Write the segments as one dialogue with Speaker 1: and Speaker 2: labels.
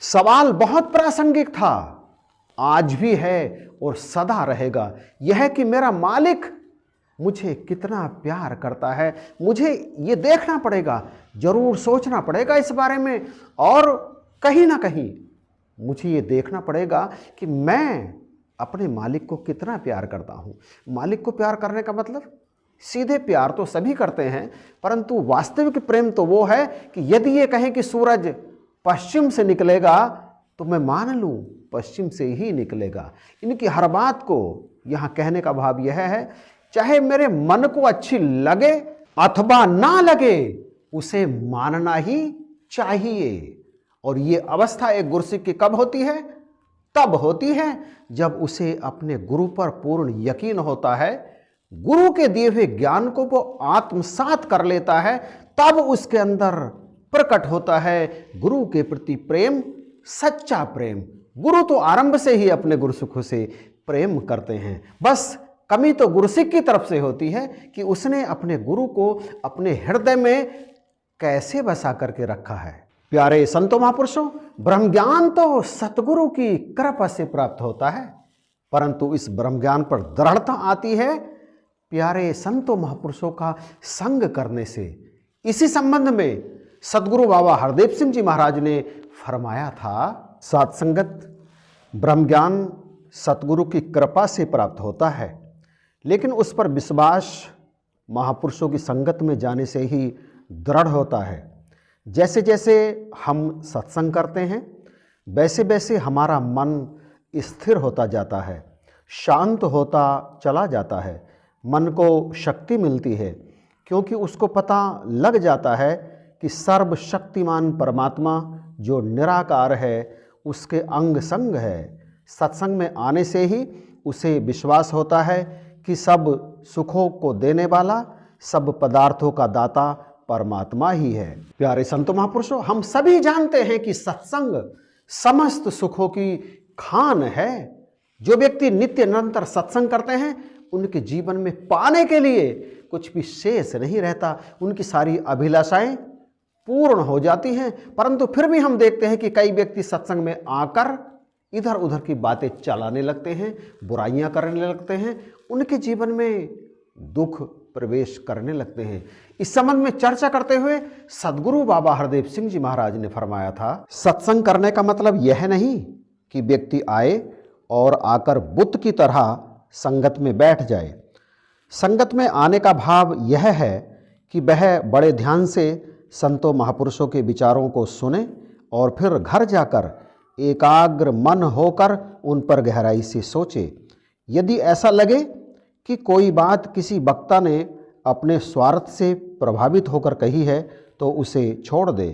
Speaker 1: सवाल बहुत प्रासंगिक था, आज भी है और सदा रहेगा। यह कि मेरा मालिक मुझे कितना प्यार करता है। मुझे ये देखना पड़ेगा, जरूर सोचना पड़ेगा इस बारे में, और कहीं ना कहीं मुझे ये देखना पड़ेगा कि मैं अपने मालिक को कितना प्यार करता हूँ। मालिक को प्यार करने का मतलब सीधे प्यार तो सभी करते हैं, परंतु वास्तविक प्रेम तो वो है कि यदि ये कहें कि सूरज पश्चिम से निकलेगा तो मैं मान लूँ पश्चिम से ही निकलेगा। इनकी हर बात को यहाँ कहने का भाव यह है, चाहे मेरे मन को अच्छी लगे अथवा ना लगे, उसे मानना ही चाहिए। और ये अवस्था एक गुरसिक की कब होती है? तब होती है जब उसे अपने गुरु पर पूर्ण यकीन होता है, गुरु के दिए हुए ज्ञान को वो आत्मसात कर लेता है, तब उसके अंदर प्रकट होता है गुरु के प्रति प्रेम, सच्चा प्रेम। गुरु तो आरंभ से ही अपने गुरुसिखों से प्रेम करते हैं, बस कमी तो गुरुसिख की तरफ से होती है कि उसने अपने गुरु को अपने हृदय में कैसे बसा करके रखा है। प्यारे संतों महापुरुषों, ब्रह्म ज्ञान तो सतगुरु की कृपा से प्राप्त होता है, परंतु इस ब्रह्म ज्ञान पर दृढ़ता आती है प्यारे संतों महापुरुषों का संग करने से। इसी संबंध में सदगुरु बाबा हरदेव सिंह जी महाराज ने फरमाया था, सत्संगत ब्रह्म ज्ञान सतगुरु की कृपा से प्राप्त होता है, लेकिन उस पर विश्वास महापुरुषों की संगत में जाने से ही दृढ़ होता है। जैसे जैसे हम सत्संग करते हैं वैसे वैसे हमारा मन स्थिर होता जाता है, शांत होता चला जाता है, मन को शक्ति मिलती है, क्योंकि उसको पता लग जाता है कि सर्वशक्तिमान परमात्मा जो निराकार है उसके अंग संग है। सत्संग में आने से ही उसे विश्वास होता है कि सब सुखों को देने वाला, सब पदार्थों का दाता परमात्मा ही है। प्यारे संतों महापुरुषों, हम सभी जानते हैं कि सत्संग समस्त सुखों की खान है। जो व्यक्ति नित्य निरंतर सत्संग करते हैं उनके जीवन में पाने के लिए कुछ भी शेष नहीं रहता, उनकी सारी अभिलाषाएं पूर्ण हो जाती हैं। परंतु फिर भी हम देखते हैं कि कई व्यक्ति सत्संग में आकर इधर उधर की बातें चलाने लगते हैं, बुराइयां करने लगते हैं, उनके जीवन में दुख प्रवेश करने लगते हैं। इस संबंध में चर्चा करते हुए सदगुरु बाबा हरदेव सिंह जी महाराज ने फरमाया था, सत्संग करने का मतलब यह नहीं कि व्यक्ति आए और आकर बुत की तरह संगत में बैठ जाए। संगत में आने का भाव यह है कि वह बड़े ध्यान से संतों महापुरुषों के विचारों को सुने और फिर घर जाकर एकाग्र मन होकर उन पर गहराई से सोचे। यदि ऐसा लगे कि कोई बात किसी वक्ता ने अपने स्वार्थ से प्रभावित होकर कही है तो उसे छोड़ दे,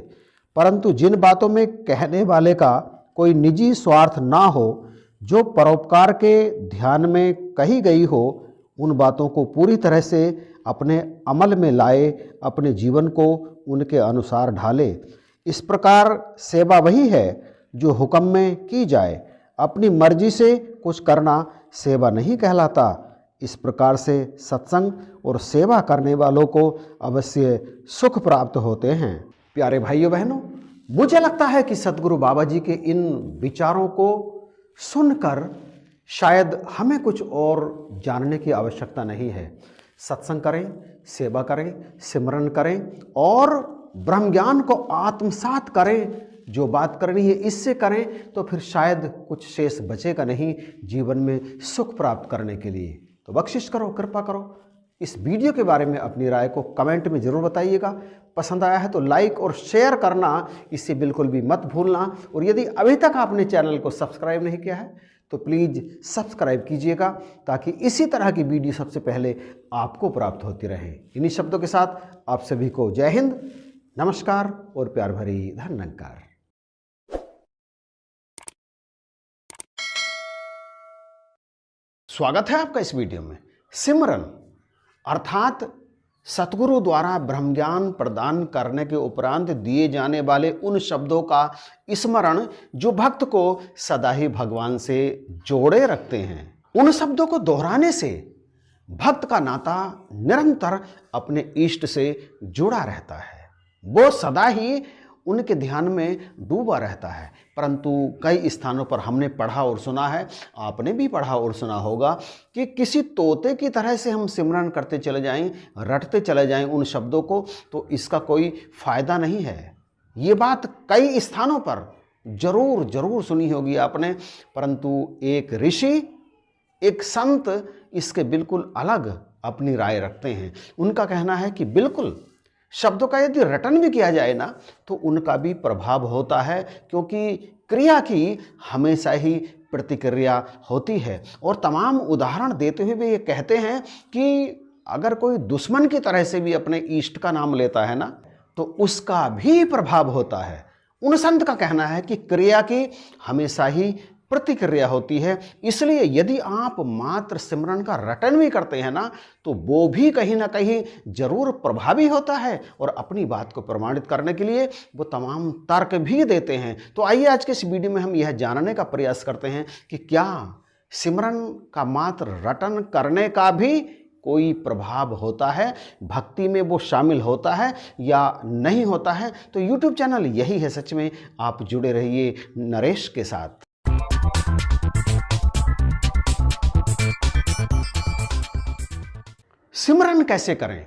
Speaker 1: परंतु जिन बातों में कहने वाले का कोई निजी स्वार्थ ना हो, जो परोपकार के ध्यान में कही गई हो, उन बातों को पूरी तरह से अपने अमल में लाए, अपने जीवन को उनके अनुसार ढाले। इस प्रकार सेवा वही है जो हुक्म में की जाए, अपनी मर्जी से कुछ करना सेवा नहीं कहलाता। इस प्रकार से सत्संग और सेवा करने वालों को अवश्य सुख प्राप्त होते हैं। प्यारे भाइयों बहनों, मुझे लगता है कि सदगुरु बाबा जी के इन विचारों को सुनकर शायद हमें कुछ और जानने की आवश्यकता नहीं है। सत्संग करें, सेवा करें, सिमरन करें और ब्रह्म ज्ञान को आत्मसात करें। जो बात करनी है इससे करें तो फिर शायद कुछ शेष बचेगा नहीं जीवन में सुख प्राप्त करने के लिए। तो बख्शिश करो, कृपा करो। इस वीडियो के बारे में अपनी राय को कमेंट में ज़रूर बताइएगा। पसंद आया है तो लाइक और शेयर करना इससे बिल्कुल भी मत भूलना। और यदि अभी तक आपने चैनल को सब्सक्राइब नहीं किया है तो प्लीज़ सब्सक्राइब कीजिएगा, ताकि इसी तरह की वीडियो सबसे पहले आपको प्राप्त होती रहे। इन्हीं शब्दों के साथ आप सभी को जय हिंद, नमस्कार और प्यार भरी धन्यवाद। स्वागत है आपका इस वीडियो में। सिमरन अर्थात सतगुरु द्वारा ब्रह्म ज्ञान प्रदान करने के उपरांत दिए जाने वाले उन शब्दों का स्मरण जो भक्त को सदा ही भगवान से जोड़े रखते हैं। उन शब्दों को दोहराने से भक्त का नाता निरंतर अपने इष्ट से जुड़ा रहता है। वो सदा ही उनके ध्यान में डूबा रहता है। परंतु कई स्थानों पर हमने पढ़ा और सुना है, आपने भी पढ़ा और सुना होगा कि किसी तोते की तरह से हम सिमरन करते चले जाएं, रटते चले जाएं उन शब्दों को, तो इसका कोई फायदा नहीं है। ये बात कई स्थानों पर जरूर जरूर सुनी होगी आपने, परंतु एक ऋषि, एक संत इसके बिल्कुल अलग अपनी राय रखते हैं। उनका कहना है कि बिल्कुल शब्दों का यदि रटन भी किया जाए ना, तो उनका भी प्रभाव होता है, क्योंकि क्रिया की हमेशा ही प्रतिक्रिया होती है। और तमाम उदाहरण देते हुए वे ये कहते हैं कि अगर कोई दुश्मन की तरह से भी अपने इष्ट का नाम लेता है ना, तो उसका भी प्रभाव होता है। उन संत का कहना है कि क्रिया की हमेशा ही प्रतिक्रिया होती है, इसलिए यदि आप मात्र सिमरन का रटन भी करते हैं ना, तो वो भी कहीं ना कहीं जरूर प्रभावी होता है। और अपनी बात को प्रमाणित करने के लिए वो तमाम तर्क भी देते हैं। तो आइए आज के इस वीडियो में हम यह जानने का प्रयास करते हैं कि क्या सिमरन का मात्र रटन करने का भी कोई प्रभाव होता है, भक्ति में वो शामिल होता है या नहीं होता है। तो YouTube चैनल यही है सच में, आप जुड़े रहिए नरेश के साथ। सिमरन कैसे करें,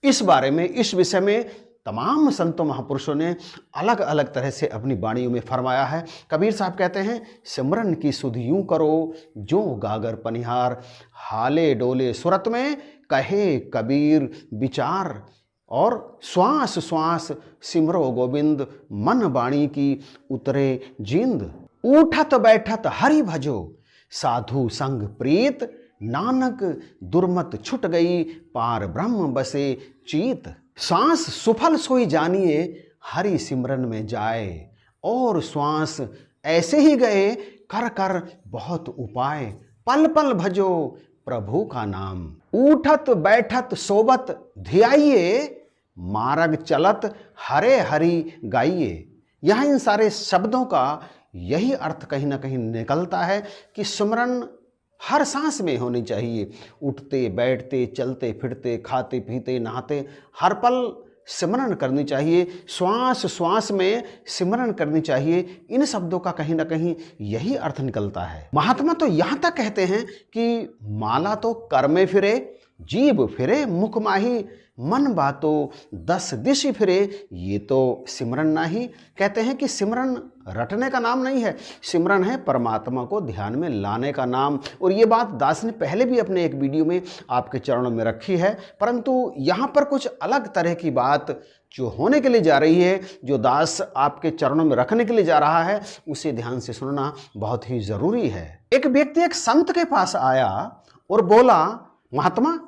Speaker 1: इस बारे में, इस विषय में तमाम संतों महापुरुषों ने अलग अलग तरह से अपनी वाणियों में फरमाया है। कबीर साहब कहते हैं, सिमरन की सुध यूं करो जो गागर पनिहार, हाले डोले सुरत में कहे कबीर विचार। और श्वास श्वास सिमरो गोविंद, मन वाणी की उतरे जींद। उठत बैठत हरि भजो, साधु संग प्रीत, नानक दुर्मत छुट गई, पार ब्रह्म बसे चीत। सांस सुफल सोई जानिए, हरि सिमरन में जाए, और श्वास ऐसे ही गए, कर कर बहुत उपाय, पल पल भजो प्रभु का नाम। उठत बैठत सोबत धियाइए, मार्ग चलत हरे हरि गाइए। यहाँ इन सारे शब्दों का यही अर्थ कहीं ना कहीं निकलता है कि सिमरन हर सांस में होनी चाहिए। उठते बैठते, चलते फिरते, खाते पीते, नहाते, हर पल सिमरन करनी चाहिए। श्वास श्वास में सिमरन करनी चाहिए। इन शब्दों का कहीं ना कहीं यही अर्थ निकलता है। महात्मा तो यहाँ तक कहते हैं कि माला तो कर में फिरे, जीभ फिरे मुख माही, मन बातो 10 दिशि फिरे, ये तो सिमरन नहीं। कहते हैं कि सिमरन रटने का नाम नहीं है, सिमरन है परमात्मा को ध्यान में लाने का नाम। और ये बात दास ने पहले भी अपने एक वीडियो में आपके चरणों में रखी है, परंतु यहाँ पर कुछ अलग तरह की बात जो होने के लिए जा रही है, जो दास आपके चरणों में रखने के लिए जा रहा है, उसे ध्यान से सुनना बहुत ही जरूरी है। एक व्यक्ति एक संत के पास आया और बोला, महात्मा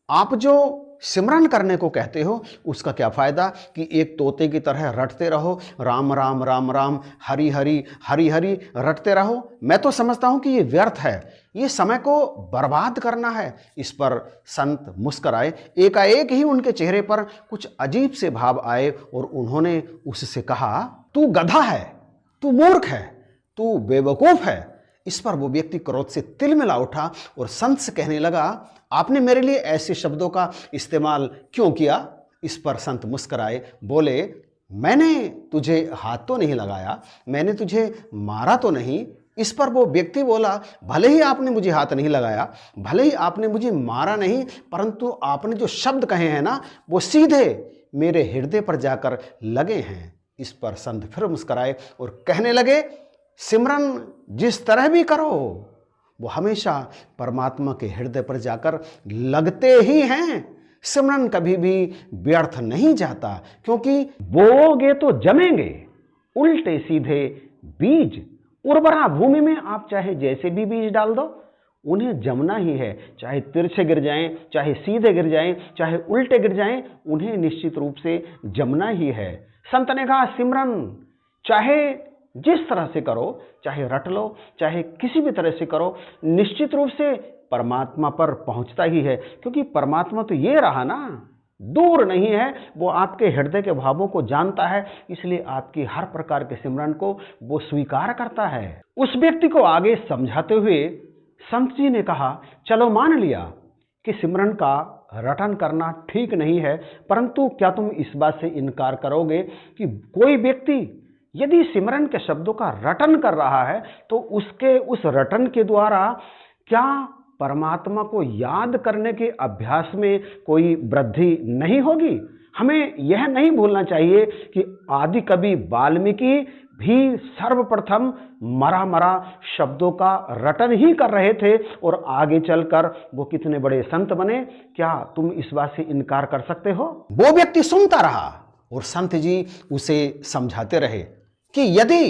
Speaker 1: आप जो सिमरन करने को कहते हो उसका क्या फ़ायदा कि एक तोते की तरह रटते रहो, राम राम राम राम, हरि हरि हरि हरि रटते रहो। मैं तो समझता हूँ कि ये व्यर्थ है, ये समय को बर्बाद करना है। इस पर संत मुस्कराए। एकाएक ही उनके चेहरे पर कुछ अजीब से भाव आए और उन्होंने उससे कहा, तू गधा है, तू मूर्ख है, तू बेवकूफ़ है। इस पर वो व्यक्ति क्रोध से तिलमिला उठा और संत से कहने लगा, आपने मेरे लिए ऐसे शब्दों का इस्तेमाल क्यों किया? इस पर संत मुस्कराए, बोले, मैंने तुझे हाथ तो नहीं लगाया, मैंने तुझे मारा तो नहीं। इस पर वो व्यक्ति बोला, भले ही आपने मुझे हाथ नहीं लगाया, भले ही आपने मुझे मारा नहीं, परंतु आपने जो शब्द कहे हैं ना, वो सीधे मेरे हृदय पर जाकर लगे हैं। इस पर संत फिर मुस्कराए और कहने लगे, सिमरन जिस तरह भी करो वो हमेशा परमात्मा के हृदय पर जाकर लगते ही हैं। सिमरन कभी भी व्यर्थ नहीं जाता, क्योंकि बोओगे तो जमेंगे उल्टे सीधे बीज। उर्वरा भूमि में आप चाहे जैसे भी बीज डाल दो, उन्हें जमना ही है। चाहे तिरछे गिर जाएं, चाहे सीधे गिर जाएं, चाहे उल्टे गिर जाएं, उन्हें निश्चित रूप से जमना ही है। संत ने कहा, सिमरन चाहे जिस तरह से करो, चाहे रट लो, चाहे किसी भी तरह से करो, निश्चित रूप से परमात्मा पर पहुंचता ही है। क्योंकि परमात्मा तो ये रहा ना, दूर नहीं है, वो आपके हृदय के भावों को जानता है, इसलिए आपकी हर प्रकार के सिमरन को वो स्वीकार करता है। उस व्यक्ति को आगे समझाते हुए संत जी ने कहा, चलो मान लिया कि सिमरन का रटन करना ठीक नहीं है, परंतु क्या तुम इस बात से इनकार करोगे कि कोई व्यक्ति यदि सिमरन के शब्दों का रटन कर रहा है तो उसके उस रटन के द्वारा क्या परमात्मा को याद करने के अभ्यास में कोई वृद्धि नहीं होगी? हमें यह नहीं भूलना चाहिए कि आदि कवि वाल्मीकि भी सर्वप्रथम मरा मरा शब्दों का रटन ही कर रहे थे और आगे चलकर वो कितने बड़े संत बने। क्या तुम इस बात से इनकार कर सकते हो? वो व्यक्ति सुनता रहा और संत जी उसे समझाते रहे कि यदि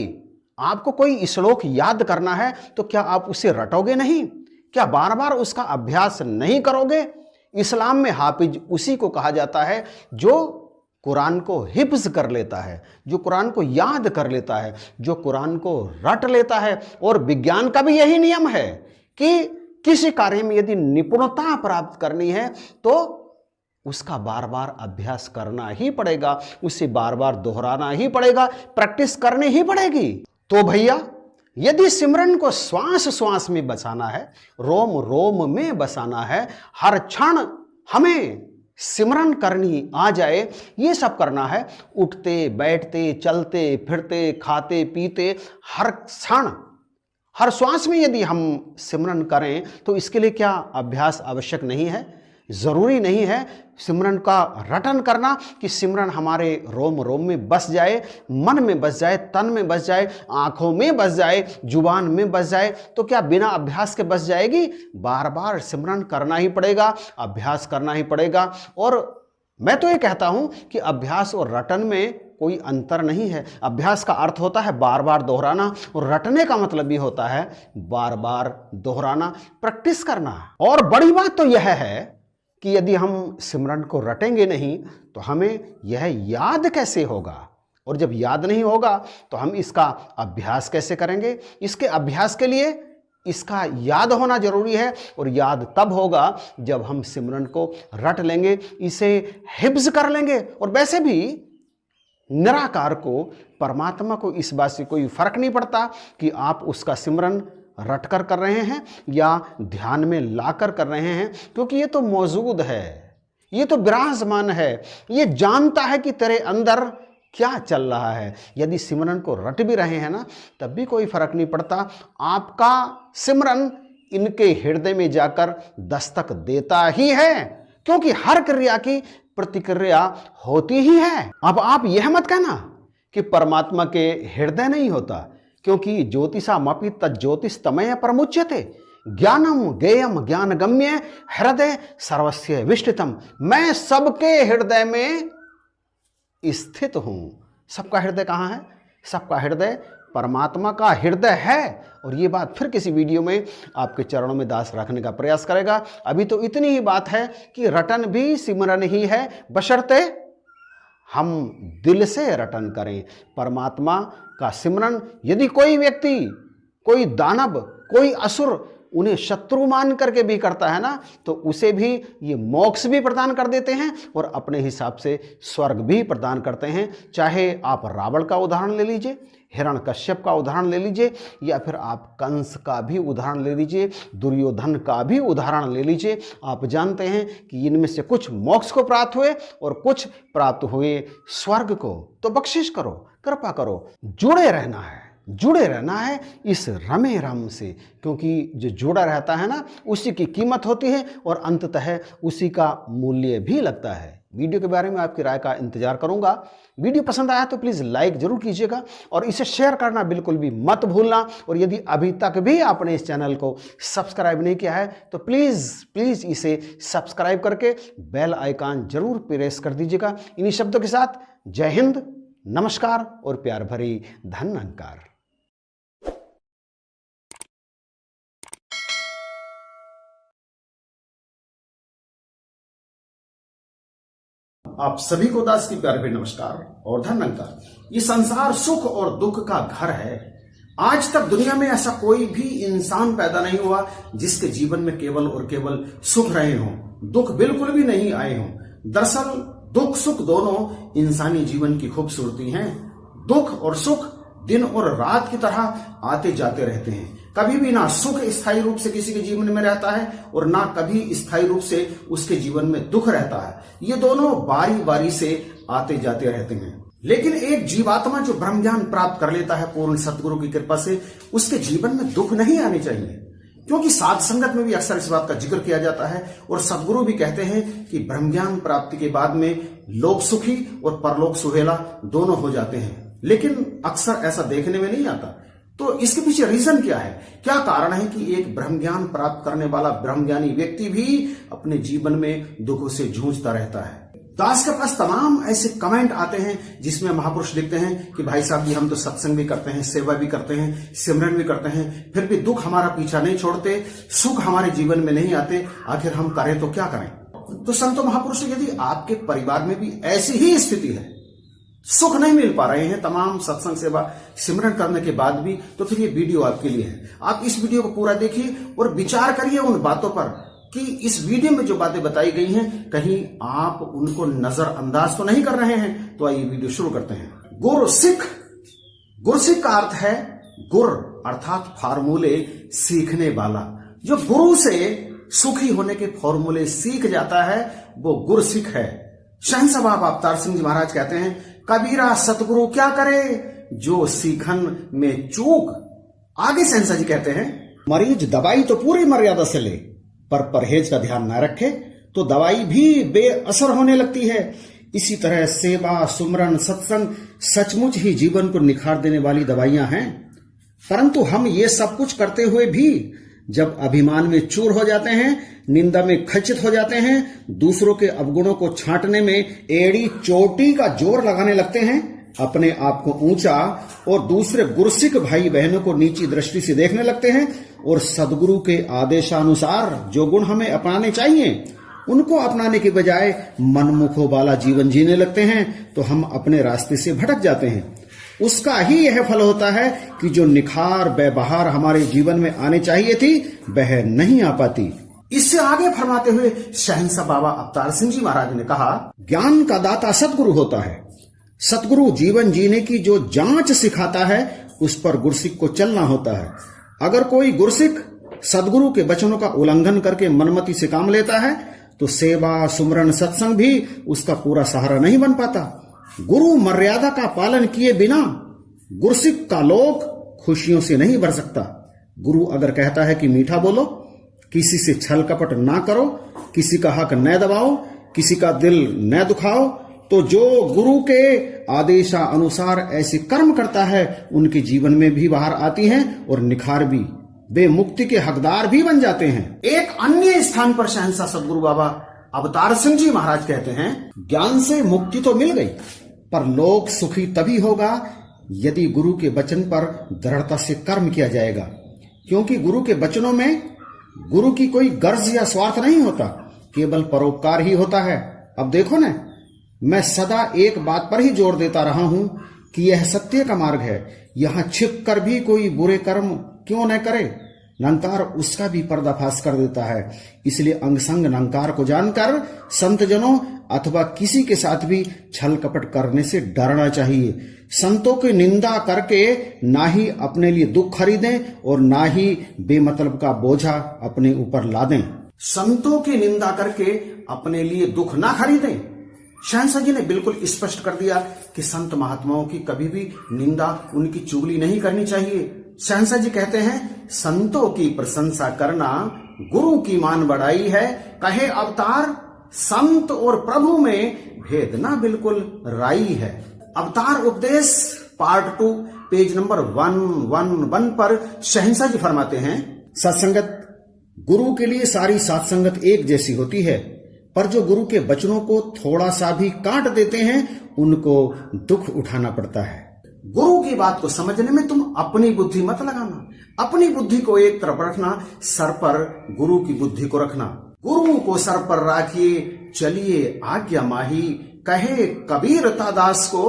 Speaker 1: आपको कोई श्लोक याद करना है तो क्या आप उसे रटोगे नहीं? क्या बार बार उसका अभ्यास नहीं करोगे? इस्लाम में हाफिज उसी को कहा जाता है जो कुरान को हिफ्ज कर लेता है, जो कुरान को याद कर लेता है, जो कुरान को रट लेता है। और विज्ञान का भी यही नियम है कि किसी कार्य में यदि निपुणता प्राप्त करनी है तो उसका बार बार अभ्यास करना ही पड़ेगा, उसे बार बार दोहराना ही पड़ेगा, प्रैक्टिस करनी ही पड़ेगी। तो भैया, यदि सिमरन को श्वास श्वास में बसाना है, रोम रोम में बसाना है, हर क्षण हमें सिमरन करनी आ जाए, ये सब करना है, उठते बैठते चलते फिरते खाते पीते हर क्षण हर श्वास में यदि हम सिमरन करें तो इसके लिए क्या अभ्यास आवश्यक नहीं है? जरूरी नहीं है सिमरन का रटन करना कि सिमरन हमारे रोम रोम में बस जाए, मन में बस जाए, तन में बस जाए, आंखों में बस जाए, जुबान में बस जाए। तो क्या बिना अभ्यास के बस जाएगी? बार बार सिमरन करना ही पड़ेगा, अभ्यास करना ही पड़ेगा। और मैं तो ये कहता हूं कि अभ्यास और रटन में कोई अंतर नहीं है। अभ्यास का अर्थ होता है बार बार दोहराना और रटने का मतलब भी होता है बार बार दोहराना, प्रैक्टिस करना। और बड़ी बात तो यह है कि यदि हम सिमरन को रटेंगे नहीं तो हमें यह याद कैसे होगा? और जब याद नहीं होगा तो हम इसका अभ्यास कैसे करेंगे? इसके अभ्यास के लिए इसका याद होना जरूरी है। और याद तब होगा जब हम सिमरन को रट लेंगे, इसे हिफ्ज कर लेंगे। और वैसे भी निराकार को, परमात्मा को इस बात से कोई फर्क नहीं पड़ता कि आप उसका सिमरन रट कर रहे हैं या ध्यान में लाकर कर रहे हैं, क्योंकि ये तो मौजूद है, ये तो विराजमान है, ये जानता है कि तेरे अंदर क्या चल रहा है। यदि सिमरन को रट भी रहे हैं ना तब भी कोई फर्क नहीं पड़ता, आपका सिमरन इनके हृदय में जाकर दस्तक देता ही है, क्योंकि हर क्रिया की प्रतिक्रिया होती ही है। अब आप यह मत कहना कि परमात्मा के हृदय नहीं होता, क्योंकि ज्योतिषामपि तज्ज्योतिस्तमय परमुच्यते, ज्ञानम ज्ञेयम ज्ञानगम्य हृदय सर्वस्य विष्टितम। मैं सबके हृदय में स्थित हूं। सबका हृदय कहाँ है? सबका हृदय परमात्मा का हृदय है। और ये बात फिर किसी वीडियो में आपके चरणों में दास रखने का प्रयास करेगा। अभी तो इतनी ही बात है कि रटन भी सिमरन ही है, बशर्ते हम दिल से रटन करें परमात्मा का सिमरन। यदि कोई व्यक्ति, कोई दानव, कोई असुर उन्हें शत्रु मान करके भी करता है ना तो उसे भी ये मोक्ष भी प्रदान कर देते हैं और अपने हिसाब से स्वर्ग भी प्रदान करते हैं। चाहे आप रावण का उदाहरण ले लीजिए, हिरण्यकश्यप का उदाहरण ले लीजिए, या फिर आप कंस का भी उदाहरण ले लीजिए, दुर्योधन का भी उदाहरण ले लीजिए। आप जानते हैं कि इनमें से कुछ मोक्ष को प्राप्त हुए और कुछ प्राप्त हुए स्वर्ग को। तो बख्शिश करो, कृपा करो, जुड़े रहना है, जुड़े रहना है इस रमे रम से, क्योंकि जो जुड़ा रहता है ना उसी की कीमत होती है और अंततः उसी का मूल्य भी लगता है। वीडियो के बारे में आपकी राय का इंतजार करूंगा। वीडियो पसंद आया तो प्लीज़ लाइक जरूर कीजिएगा और इसे शेयर करना बिल्कुल भी मत भूलना। और यदि अभी तक भी आपने इस चैनल को सब्सक्राइब नहीं किया है तो प्लीज़ इसे सब्सक्राइब करके बेल आइकन जरूर प्रेस कर दीजिएगा। इन्हीं शब्दों के साथ जय हिंद, नमस्कार और प्यार भरी धन्यवाद।
Speaker 2: आप सभी को दास की प्यार भरी नमस्कार और धन्यवाद। ये संसार सुख और दुख का घर है। आज तक दुनिया में ऐसा कोई भी इंसान पैदा नहीं हुआ जिसके जीवन में केवल और केवल सुख रहे हों, दुख बिल्कुल भी नहीं आए हों। दरअसल दुख सुख दोनों इंसानी जीवन की खूबसूरती हैं। दुख और सुख दिन और रात की तरह आते जाते रहते हैं, कभी भी ना सुख स्थायी रूप से किसी के जीवन में रहता है और ना कभी स्थायी रूप से उसके जीवन में दुख रहता है। ये दोनों बारी बारी से आते जाते रहते हैं। लेकिन एक जीवात्मा जो ब्रह्म ज्ञान प्राप्त कर लेता है पूर्ण सतगुरु की कृपा से, उसके जीवन में दुख नहीं आने चाहिए, क्योंकि साध संगत में भी अक्सर इस बात का जिक्र किया जाता है और सदगुरु भी कहते हैं कि ब्रह्म ज्ञान प्राप्ति के बाद में लोक सुखी और परलोक सुहेला दोनों हो जाते हैं। लेकिन अक्सर ऐसा देखने में नहीं आता। तो इसके पीछे रीजन क्या है? क्या कारण है कि एक ब्रह्म ज्ञान प्राप्त करने वाला ब्रह्मज्ञानी व्यक्ति भी अपने जीवन में दुखों से जूझता रहता है? दास के पास तमाम ऐसे कमेंट आते हैं जिसमें महापुरुष लिखते हैं कि भाई साहब जी, हम तो सत्संग भी करते हैं, सेवा भी करते हैं, सिमरन भी करते हैं, फिर भी दुख हमारा पीछा नहीं छोड़ते, सुख हमारे जीवन में नहीं आते, आखिर हम करें तो क्या करें? तो संतो महापुरुष, यदि आपके परिवार में भी ऐसी ही स्थिति है, सुख नहीं मिल पा रहे हैं तमाम सत्संग सेवा सिमरन करने के बाद भी, तो फिर ये वीडियो आपके लिए है। आप इस वीडियो को पूरा देखिए और विचार करिए उन बातों पर कि इस वीडियो में जो बातें बताई गई हैं कहीं आप उनको नजरअंदाज तो नहीं कर रहे हैं। तो आइए वीडियो शुरू करते हैं। गुरसिख, गुरसिख का अर्थ है गुर अर्थात फार्मूले सीखने वाला। जो गुरु से सुखी होने के फॉर्मूले सीख जाता है वो गुरसिख है। शहंशाह बाबा अवतार सिंह जी महाराज कहते हैं, कबीरा सतगुरु क्या करे जो सीखन में चूक। आगे शहंशाह जी कहते हैं, मरीज दवाई तो पूरी मर्यादा से ले पर परहेज का ध्यान न रखे तो दवाई भी बेअसर होने लगती है। इसी तरह सेवा, सुमरन, सत्संग सचमुच ही जीवन को निखार देने वाली दवाइयां हैं। परंतु हम ये सब कुछ करते हुए भी जब अभिमान में चूर हो जाते हैं, निंदा में खचित हो जाते हैं, दूसरों के अवगुणों को छांटने में एड़ी चोटी का जोर लगाने लगते हैं, अपने आप को ऊंचा और दूसरे गुरसिख भाई बहनों को नीची दृष्टि से देखने लगते हैं और सदगुरु के आदेशानुसार जो गुण हमें अपनाने चाहिए उनको अपनाने के बजाय मनमुखों वाला जीवन जीने लगते हैं, तो हम अपने रास्ते से भटक जाते हैं। उसका ही यह फल होता है कि जो निखार व्यवहार हमारे जीवन में आने चाहिए थी वह नहीं आ पाती। इससे आगे फरमाते हुए शहंशाह बाबा अवतार सिंह जी महाराज ने कहा, ज्ञान का दाता सतगुरु होता है। सतगुरु जीवन जीने की जो जांच सिखाता है उस पर गुरसिख को चलना होता है। अगर कोई गुरसिख सदगुरु के वचनों का उल्लंघन करके मनमति से काम लेता है तो सेवा, सुमरन, सत्संग भी उसका पूरा सहारा नहीं बन पाता। गुरु मर्यादा का पालन किए बिना गुरसिख का लोक खुशियों से नहीं भर सकता। गुरु अगर कहता है कि मीठा बोलो, किसी से छल कपट ना करो, किसी का हक न दबाओ, किसी का दिल न दुखाओ, तो जो गुरु के आदेशानुसार ऐसे कर्म करता है उनके जीवन में भी बाहर आती हैं और निखार भी, वे मुक्ति के हकदार भी बन जाते हैं। एक अन्य स्थान पर शहंशाह सदगुरु बाबा अवतार सिंह जी महाराज कहते हैं, ज्ञान से मुक्ति तो मिल गई पर लोक सुखी तभी होगा यदि गुरु के वचन पर दृढ़ता से कर्म किया जाएगा, क्योंकि गुरु के वचनों में गुरु की कोई गर्ज या स्वार्थ नहीं होता, केवल परोपकार ही होता है। अब देखो ना, मैं सदा एक बात पर ही जोर देता रहा हूं कि यह सत्य का मार्ग है। यहां छिप कर भी कोई बुरे कर्म क्यों न करे, निरंकार उसका भी पर्दाफाश कर देता है। इसलिए अंगसंग निरंकार को जानकर संतजनों अथवा किसी के साथ भी छल कपट करने से डरना चाहिए। संतों की निंदा करके ना ही अपने लिए दुख खरीदें और ना ही बेमतलब का बोझा अपने ऊपर लादें। संतों की निंदा करके अपने लिए दुख ना खरीदें। शहंशाह जी ने बिल्कुल स्पष्ट कर दिया कि संत महात्माओं की कभी भी निंदा, उनकी चुगली नहीं करनी चाहिए। शहंशाह जी कहते हैं, संतों की प्रशंसा करना गुरु की मान बढ़ाई है। कहे अवतार, संत और प्रभु में भेद ना बिल्कुल राई है। अवतार उपदेश पार्ट 2 पेज नंबर 111 पर शहंशाह जी फरमाते हैं, सत्संगत गुरु के लिए सारी सत्संगत एक जैसी होती है, पर जो गुरु के वचनों को थोड़ा सा भी काट देते हैं उनको दुख उठाना पड़ता है। गुरु की बात को समझने में तुम अपनी बुद्धि मत लगाना। अपनी बुद्धि को एक तरफ रखना, सर पर गुरु की बुद्धि को रखना। गुरु को सर पर राखिए, चलिए आज्ञा माही। कहे कबीर दास को,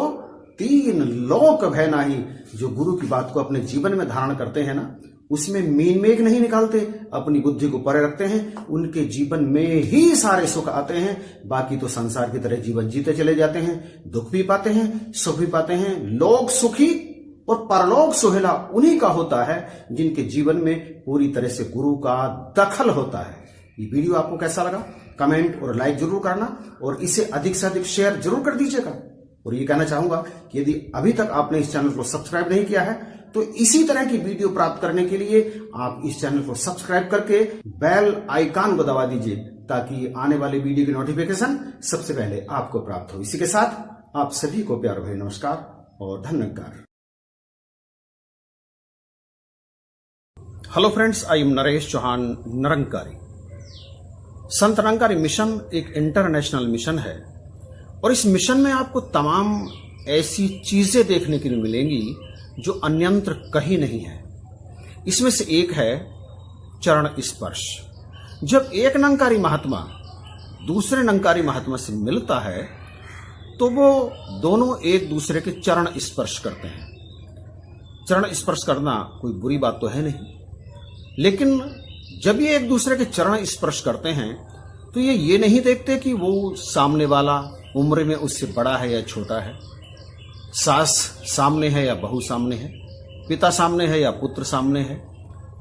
Speaker 2: 3 लोक भय नाही। जो गुरु की बात को अपने जीवन में धारण करते हैं ना, उसमें मीन मेघ नहीं निकालते, अपनी बुद्धि को परे रखते हैं, उनके जीवन में ही सारे सुख आते हैं। बाकी तो संसार की तरह जीवन जीते चले जाते हैं, दुख भी पाते हैं, सुख भी पाते हैं। लोक सुखी और परलोक सुहेला उन्हीं का होता है जिनके जीवन में पूरी तरह से गुरु का दखल होता है। ये वीडियो आपको कैसा लगा कमेंट और लाइक जरूर करना और इसे अधिक से अधिक शेयर जरूर कर दीजिएगा। और ये कहना चाहूंगा कि यदि अभी तक आपने इस चैनल को सब्सक्राइब नहीं किया है तो इसी तरह की वीडियो प्राप्त करने के लिए आप इस चैनल को सब्सक्राइब करके बेल आइकन को दबा दीजिए ताकि आने वाले वीडियो की नोटिफिकेशन सबसे पहले आपको प्राप्त हो। इसी के साथ आप सभी को प्यार भरे नमस्कार और धन्यवाद। Hello friends, I am Naresh Chauhan Nirankari. Sant Nirankari mission एक इंटरनेशनल मिशन है और इस मिशन में आपको तमाम ऐसी चीजें देखने के लिए मिलेंगी जो अन्यंत्र कहीं नहीं है। इसमें से एक है चरण स्पर्श। जब एक निरंकारी महात्मा दूसरे निरंकारी महात्मा से मिलता है तो वो दोनों एक दूसरे के चरण स्पर्श करते हैं। चरण स्पर्श करना कोई बुरी बात तो है नहीं, लेकिन जब ये एक दूसरे के चरण स्पर्श करते हैं तो ये नहीं देखते कि वो सामने वाला उम्र में उससे बड़ा है या छोटा है, सास सामने है या बहू सामने है, पिता सामने है या पुत्र सामने है,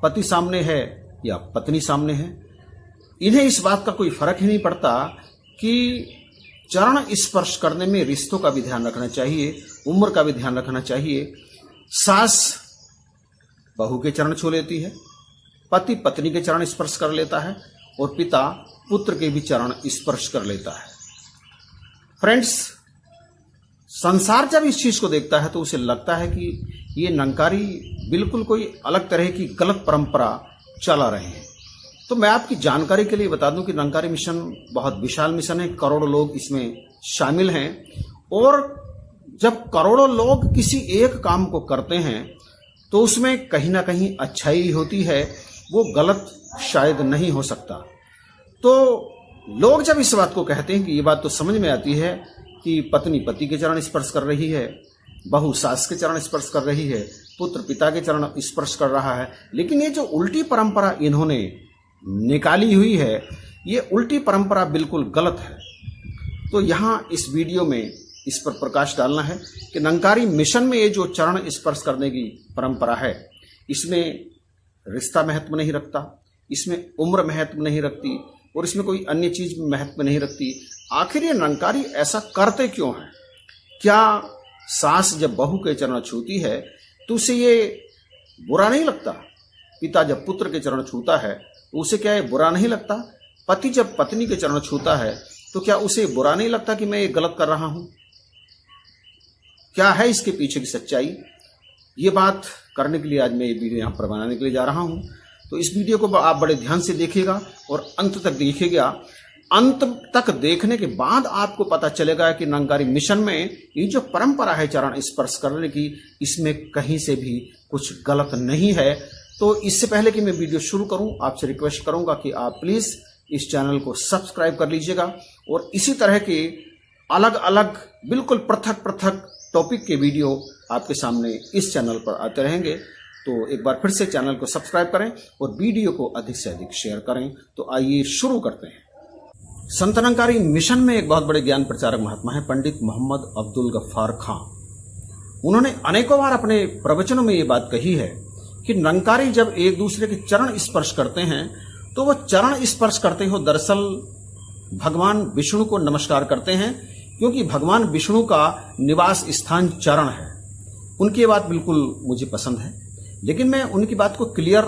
Speaker 2: पति सामने है या पत्नी सामने है। इन्हें इस बात का कोई फर्क ही नहीं पड़ता कि चरण स्पर्श करने में रिश्तों का भी ध्यान रखना चाहिए, उम्र का भी ध्यान रखना चाहिए। सास बहू के चरण छू लेती है, पति पत्नी के चरण स्पर्श कर लेता है और पिता पुत्र के भी चरण स्पर्श कर लेता है। फ्रेंड्स, संसार जब इस चीज को देखता है तो उसे लगता है कि ये निरंकारी बिल्कुल कोई अलग तरह की गलत परंपरा चला रहे हैं। तो मैं आपकी जानकारी के लिए बता दूं कि निरंकारी मिशन बहुत विशाल मिशन है, करोड़ों लोग इसमें शामिल हैं और जब करोड़ों लोग किसी एक काम को करते हैं तो उसमें कहीं ना कहीं अच्छाई होती है, वो गलत शायद नहीं हो सकता। तो लोग जब इस बात को कहते हैं कि ये बात तो समझ में आती है कि पत्नी पति के चरण स्पर्श कर रही है, बहू सास के चरण स्पर्श कर रही है, पुत्र पिता के चरण स्पर्श कर रहा है, लेकिन ये जो उल्टी परंपरा इन्होंने निकाली हुई है ये उल्टी परंपरा बिल्कुल गलत है। तो यहाँ इस वीडियो में इस पर प्रकाश डालना है कि निरंकारी मिशन में ये जो चरण स्पर्श करने की परंपरा है इसमें रिश्ता महत्व नहीं रखता, इसमें उम्र महत्व नहीं रखती और इसमें कोई अन्य चीज महत्व नहीं रखती। आखिर ये निरंकारी ऐसा करते क्यों हैं? क्या सास जब बहू के चरण छूती है तो उसे ये बुरा नहीं लगता? पिता जब पुत्र के चरण छूता है तो उसे क्या ये बुरा नहीं लगता? पति जब पत्नी के चरण छूता है तो क्या उसे बुरा नहीं लगता कि मैं ये गलत कर रहा हूं? क्या है इसके पीछे की सच्चाई? ये बात करने के लिए आज मैं ये वीडियो यहाँ पर बनाने के लिए जा रहा हूं। तो इस वीडियो को आप बड़े ध्यान से देखिएगा और अंत तक देखिएगा। अंत तक देखने के बाद आपको पता चलेगा कि निरंकारी मिशन में ये जो परंपरा है चरण स्पर्श करने की, इसमें कहीं से भी कुछ गलत नहीं है। तो इससे पहले कि मैं वीडियो शुरू करूं, आपसे रिक्वेस्ट करूंगा कि आप प्लीज इस चैनल को सब्सक्राइब कर लीजिएगा और इसी तरह के अलग अलग बिल्कुल पृथक पृथक टॉपिक के वीडियो आपके सामने इस चैनल पर आते रहेंगे। तो एक बार फिर से चैनल को सब्सक्राइब करें और वीडियो को अधिक से अधिक शेयर करें। तो आइए शुरू करते हैं। संत निरंकारी मिशन में एक बहुत बड़े ज्ञान प्रचारक महात्मा है पंडित मोहम्मद अब्दुल गफ्फार खां। उन्होंने अनेकों बार अपने प्रवचनों में ये बात कही है कि निरंकारी जब एक दूसरे के चरण स्पर्श करते हैं तो वो चरण स्पर्श करते हो दरअसल भगवान विष्णु को नमस्कार करते हैं, क्योंकि भगवान विष्णु का निवास स्थान चरण है। उनकी ये बात बिल्कुल मुझे पसंद है, लेकिन मैं उनकी बात को क्लियर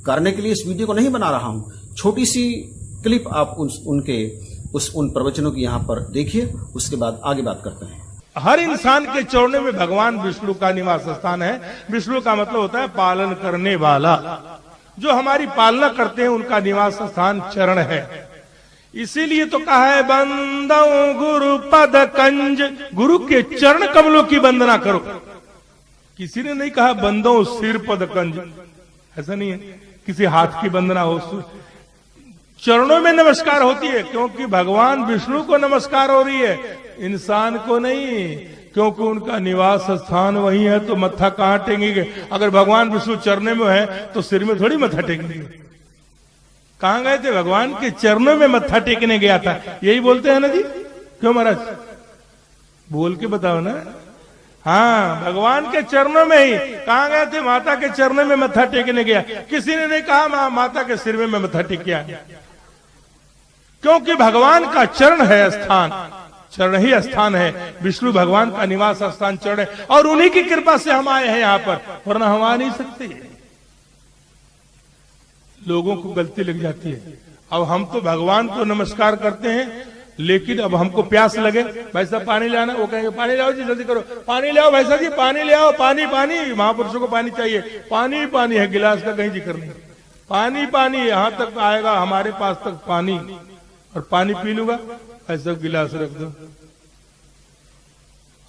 Speaker 2: करने के लिए इस वीडियो को नहीं बना रहा हूं। छोटी सी क्लिप आप उन प्रवचनों की यहां पर देखिए, उसके बाद आगे बात करते हैं।
Speaker 3: हर इंसान के चरणों में भगवान विष्णु का निवास स्थान है। विष्णु का मतलब होता है पालन करने वाला, जो हमारी पालना करते हैं उनका निवास स्थान चरण है। इसीलिए तो कहा है बंदो गुरु पद कंज, गुरु के चरण कमलों की वंदना करो। किसी ने नहीं कहा बंदो सिर पद कंज, ऐसा नहीं है किसी हाथ की वंदना हो। चरणों में नमस्कार होती है क्योंकि भगवान विष्णु को नमस्कार हो रही है, इंसान को नहीं, क्योंकि उनका निवास स्थान वही है। तो मत्था कहां टेकेंगे? अगर भगवान विष्णु चरणों में है तो सिर में थोड़ी मत्था टेकेंगे। कहां गए थे? भगवान के चरणों में मत्था टेकने गया था। यही बोलते हैं ना जी? क्यों महाराज? बोल के बताओ ना। हाँ, भगवान के चरणों में ही। कहाँ गए थे? माता के चरणों में मत्था टेकने गया। किसी ने नहीं कहा माता के सिर में मैं मत्था टेक के आया, क्योंकि भगवान का चरण है स्थान, चरण ही स्थान है। विष्णु भगवान का निवास स्थान चरण है, और उन्हीं की कृपा से हम आए हैं यहां पर, वरना हम आ नहीं सकते। लोगों को गलती लग जाती है। अब हम तो भगवान को नमस्कार करते हैं, लेकिन अब हमको प्यास लगे, भाई साहब पानी ले आना, वो कहेंगे पानी लाओ जी, जल्दी करो, पानी ले आओ भाई साहब जी, पानी ले आओ, पानी पानी। महापुरुषों को पानी चाहिए, पानी पानी है, गिलास का कहीं जिक्र नहीं। पानी पानी यहां तक आएगा, हमारे पास तक पानी, और पानी पी लूंगा, ऐसा गिलास रख दो।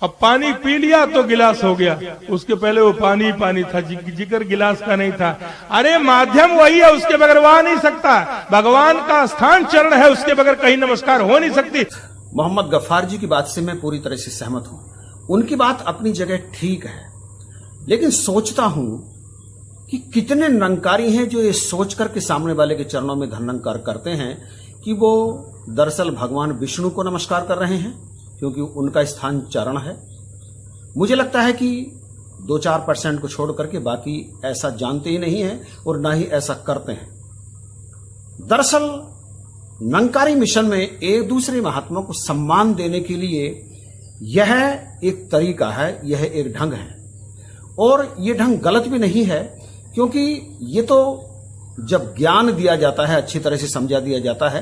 Speaker 3: अब पानी पी लिया तो गिलास हो गया, उसके पहले वो पानी पानी था, जिक्र गिलास का नहीं था। अरे माध्यम वही है, उसके बगैर वो आ नहीं सकता। भगवान का स्थान चरण है, उसके बगैर कहीं नमस्कार हो नहीं सकती।
Speaker 2: मोहम्मद गफ्फार जी की बात से मैं पूरी तरह से सहमत हूं। उनकी बात अपनी जगह ठीक है, लेकिन सोचता हूं कि कितने निरंकारी हैं जो ये सोच करके सामने वाले के चरणों में धन्यवाद करते हैं कि वो दरअसल भगवान विष्णु को नमस्कार कर रहे हैं, क्योंकि उनका स्थान चरण है। मुझे लगता है कि 2-4% को छोड़ करके बाकी ऐसा जानते ही नहीं है और ना ही ऐसा करते हैं। दरअसल निरंकारी मिशन में एक दूसरे महात्मा को सम्मान देने के लिए यह एक तरीका है, यह एक ढंग है, और यह ढंग गलत भी नहीं है, क्योंकि ये तो जब ज्ञान दिया जाता है, अच्छी तरह से समझा दिया जाता है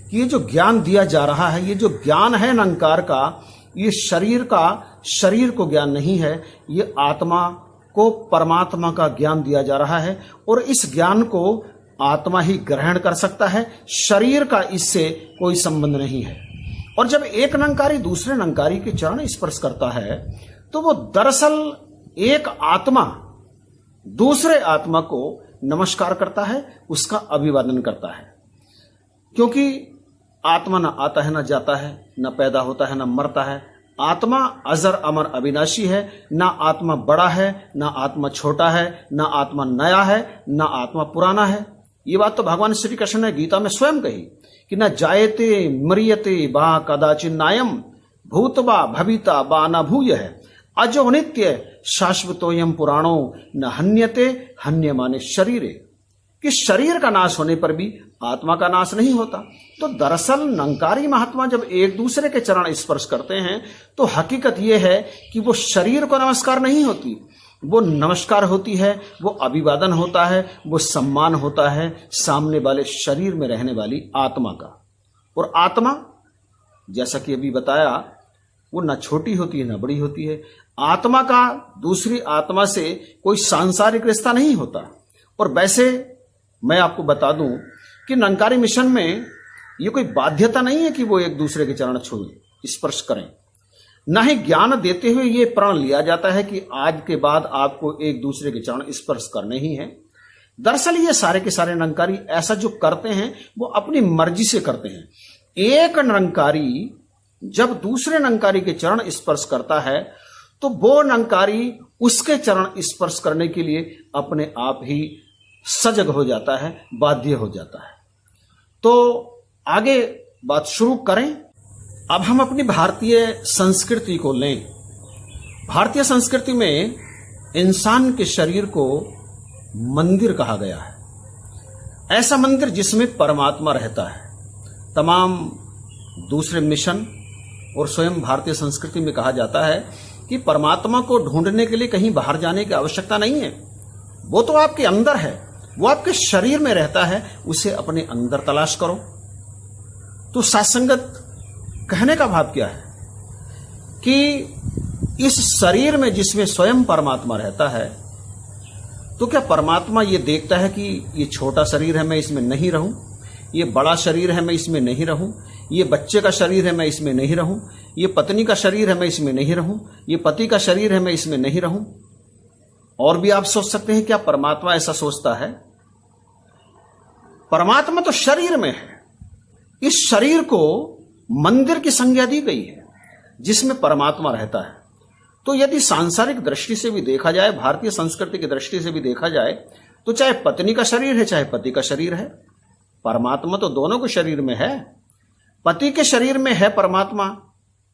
Speaker 2: कि ये जो ज्ञान दिया जा रहा है, ये जो ज्ञान है निरंकार का, ये शरीर को ज्ञान नहीं है, ये आत्मा को परमात्मा का ज्ञान दिया जा रहा है, और इस ज्ञान को आत्मा ही ग्रहण कर सकता है, शरीर का इससे कोई संबंध नहीं है। और जब एक निरंकारी दूसरे निरंकारी के चरण स्पर्श करता है, तो वो दरअसल एक आत्मा दूसरे आत्मा को नमस्कार करता है, उसका अभिवादन करता है, क्योंकि आत्मा न आता है, न जाता है, न पैदा होता है, न मरता है। आत्मा अजर अमर अविनाशी है। न आत्मा बड़ा है, न आत्मा छोटा है, न आत्मा नया है, न आत्मा पुराना है। ये बात तो भगवान श्री कृष्ण ने गीता में स्वयं कही कि न जायते मरियते बा कदाचिन नायम भूतबा भविता बा न भूय है अजो नित्य शाश्वतोयम पुराणो न हन्यते हन्यमाने शरीरे, कि शरीर का नाश होने पर भी आत्मा का नाश नहीं होता। तो दरअसल निरंकारी महात्मा जब एक दूसरे के चरण स्पर्श करते हैं, तो हकीकत यह है कि वो शरीर को नमस्कार नहीं होती, वो नमस्कार होती है, वो अभिवादन होता है, वो सम्मान होता है सामने वाले शरीर में रहने वाली आत्मा का। और आत्मा, जैसा कि अभी बताया, वो न छोटी होती है न बड़ी होती है। आत्मा का दूसरी आत्मा से कोई सांसारिक रिश्ता नहीं होता। और वैसे मैं आपको बता दूं कि निरंकारी मिशन में ये कोई बाध्यता नहीं है कि वो एक दूसरे के चरण छुए स्पर्श करें। न ही ज्ञान देते हुए ये प्रण लिया जाता है कि आज के बाद आपको एक दूसरे के चरण स्पर्श करने ही है। दरअसल ये सारे के सारे निरंकारी ऐसा जो करते हैं वो अपनी मर्जी से करते हैं। एक निरंकारी जब दूसरे निरंकारी के चरण स्पर्श करता है, तो वो निरंकारी उसके चरण स्पर्श करने के लिए अपने आप ही सजग हो जाता है, बाध्य हो जाता है। तो आगे बात शुरू करें। अब हम अपनी भारतीय संस्कृति को लें। भारतीय संस्कृति में इंसान के शरीर को मंदिर कहा गया है, ऐसा मंदिर जिसमें परमात्मा रहता है। तमाम दूसरे मिशन और स्वयं भारतीय संस्कृति में कहा जाता है कि परमात्मा को ढूंढने के लिए कहीं बाहर जाने की आवश्यकता नहीं है, वो तो आपके अंदर है, वो आपके शरीर में रहता है, उसे अपने अंदर तलाश करो। तो सत्संगत कहने का भाव क्या है कि इस शरीर में जिसमें स्वयं परमात्मा रहता है, तो क्या परमात्मा ये देखता है कि ये छोटा शरीर है, मैं इसमें नहीं रहूं, ये बड़ा शरीर है, मैं इसमें नहीं रहूं, ये बच्चे का शरीर है, मैं इसमें नहीं रहूं, ये पत्नी का शरीर है, मैं इसमें नहीं रहूं, ये पति का शरीर है, मैं इसमें नहीं रहूं। और भी आप सोच सकते हैं, क्या परमात्मा ऐसा सोचता है? परमात्मा तो शरीर में है। इस शरीर को मंदिर की संज्ञा दी गई है जिसमें परमात्मा रहता है। तो यदि सांसारिक दृष्टि से भी देखा जाए, भारतीय संस्कृति की दृष्टि से भी देखा जाए, तो चाहे पत्नी का शरीर है चाहे पति का शरीर है, परमात्मा तो दोनों के शरीर में है। पति के शरीर में है परमात्मा,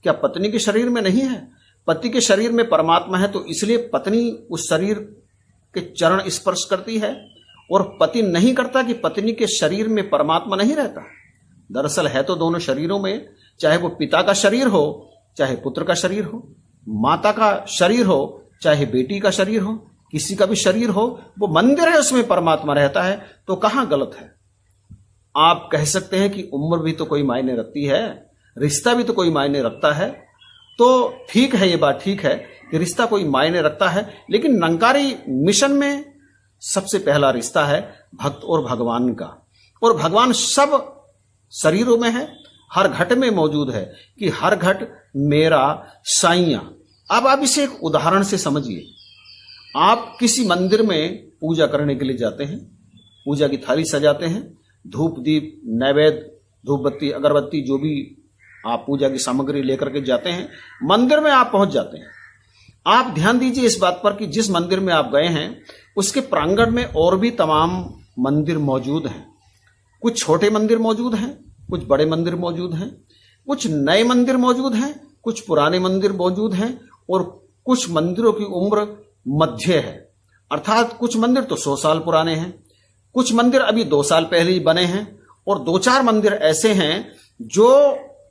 Speaker 2: क्या पत्नी के शरीर में नहीं है? पति के शरीर में परमात्मा है तो इसलिए पत्नी उस शरीर के चरण स्पर्श करती है, और पति नहीं करता कि पत्नी के शरीर में परमात्मा नहीं रहता। दरअसल है तो दोनों शरीरों में, चाहे वो पिता का शरीर हो चाहे पुत्र का शरीर हो, माता का शरीर हो चाहे बेटी का शरीर हो, किसी का भी शरीर हो, वो मंदिर है, उसमें परमात्मा रहता है। तो कहां गलत है? आप कह सकते हैं कि उम्र भी तो कोई मायने रखती है, रिश्ता भी तो कोई मायने रखता है। तो ठीक है, ये बात ठीक है कि रिश्ता कोई मायने रखता है, लेकिन निरंकारी मिशन में सबसे पहला रिश्ता है भक्त और भगवान का। और भगवान सब शरीरों में है, हर घट में मौजूद है कि हर घट मेरा साइया। अब आप इसे एक उदाहरण से समझिए। आप किसी मंदिर में पूजा करने के लिए जाते हैं, पूजा की थाली सजाते हैं, धूप दीप नैवेद्य, धूप बत्ती अगरबत्ती जो भी आप पूजा की सामग्री लेकर के जाते हैं, मंदिर में आप पहुंच जाते हैं। आप ध्यान दीजिए इस बात पर कि जिस मंदिर में आप गए हैं उसके प्रांगण में और भी तमाम मंदिर मौजूद हैं। कुछ छोटे मंदिर मौजूद हैं, कुछ बड़े मंदिर मौजूद हैं, कुछ नए मंदिर मौजूद हैं, कुछ पुराने मंदिर मौजूद हैं, और कुछ मंदिरों की उम्र मध्य है, अर्थात कुछ मंदिर तो 100 साल पुराने हैं, कुछ मंदिर अभी 2 साल पहले ही बने हैं, और 2-4 मंदिर ऐसे हैं जो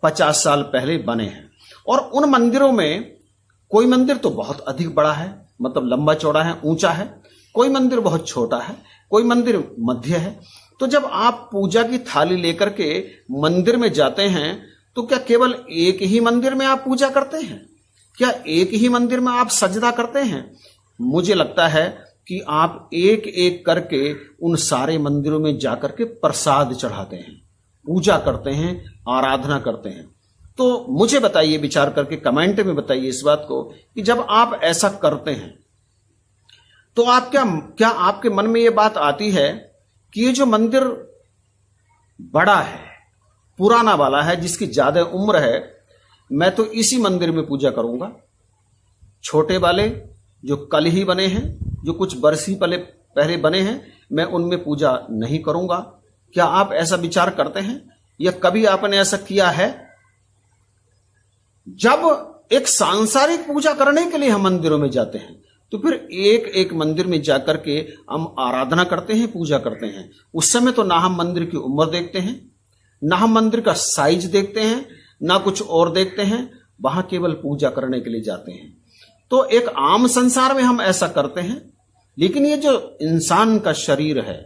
Speaker 2: 50 साल पहले बने हैं। और उन मंदिरों में कोई मंदिर तो बहुत अधिक बड़ा है, मतलब लंबा चौड़ा है, ऊंचा है, कोई मंदिर बहुत छोटा है, कोई मंदिर मध्य है। तो जब आप पूजा की थाली लेकर के मंदिर में जाते हैं तो क्या केवल एक ही मंदिर में आप पूजा करते हैं? क्या एक ही मंदिर में आप सजदा करते हैं? मुझे लगता है कि आप एक एक करके उन सारे मंदिरों में जाकर के प्रसाद चढ़ाते हैं, पूजा करते हैं, आराधना करते हैं। तो मुझे बताइए, विचार करके कमेंट में बताइए इस बात को कि जब आप ऐसा करते हैं तो आप क्या आपके मन में ये बात आती है कि ये जो मंदिर बड़ा है, पुराना वाला है, जिसकी ज्यादा उम्र है, मैं तो इसी मंदिर में पूजा करूंगा। छोटे वाले जो कल ही बने हैं, जो कुछ बरस ही पहले बने हैं, मैं उनमें पूजा नहीं करूंगा। क्या आप ऐसा विचार करते हैं या कभी आपने ऐसा किया है? जब एक सांसारिक पूजा करने के लिए हम मंदिरों में जाते हैं तो फिर एक एक मंदिर में जाकर के हम आराधना करते हैं, पूजा करते हैं। उस समय तो ना हम मंदिर की उम्र देखते हैं, ना हम मंदिर का साइज देखते हैं, ना कुछ और देखते हैं, वहां केवल पूजा करने के लिए जाते हैं। तो एक आम संसार में हम ऐसा करते हैं, लेकिन ये जो इंसान का शरीर है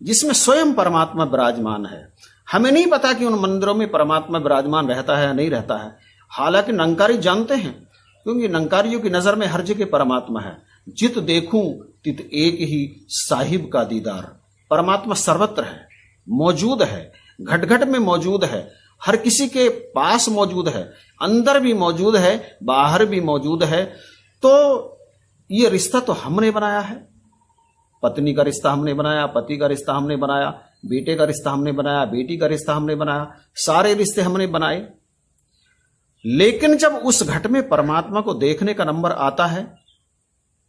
Speaker 2: जिसमें स्वयं परमात्मा विराजमान है, हमें नहीं पता कि उन मंदिरों में परमात्मा विराजमान रहता है या नहीं रहता है। हालांकि निरंकारी जानते हैं, क्योंकि निरंकारियों की नजर में हर जगह परमात्मा है। जित देखूं तित एक ही साहिब का दीदार। परमात्मा सर्वत्र है, मौजूद है, घट घट में मौजूद है, हर किसी के पास मौजूद है, अंदर भी मौजूद है, बाहर भी मौजूद है। तो ये रिश्ता तो हमने बनाया है, पत्नी का रिश्ता हमने बनाया, पति का रिश्ता हमने बनाया, बेटे का रिश्ता हमने बनाया, बेटी का रिश्ता हमने बनाया, सारे रिश्ते हमने बनाए। लेकिन जब उस घट में परमात्मा को देखने का नंबर आता है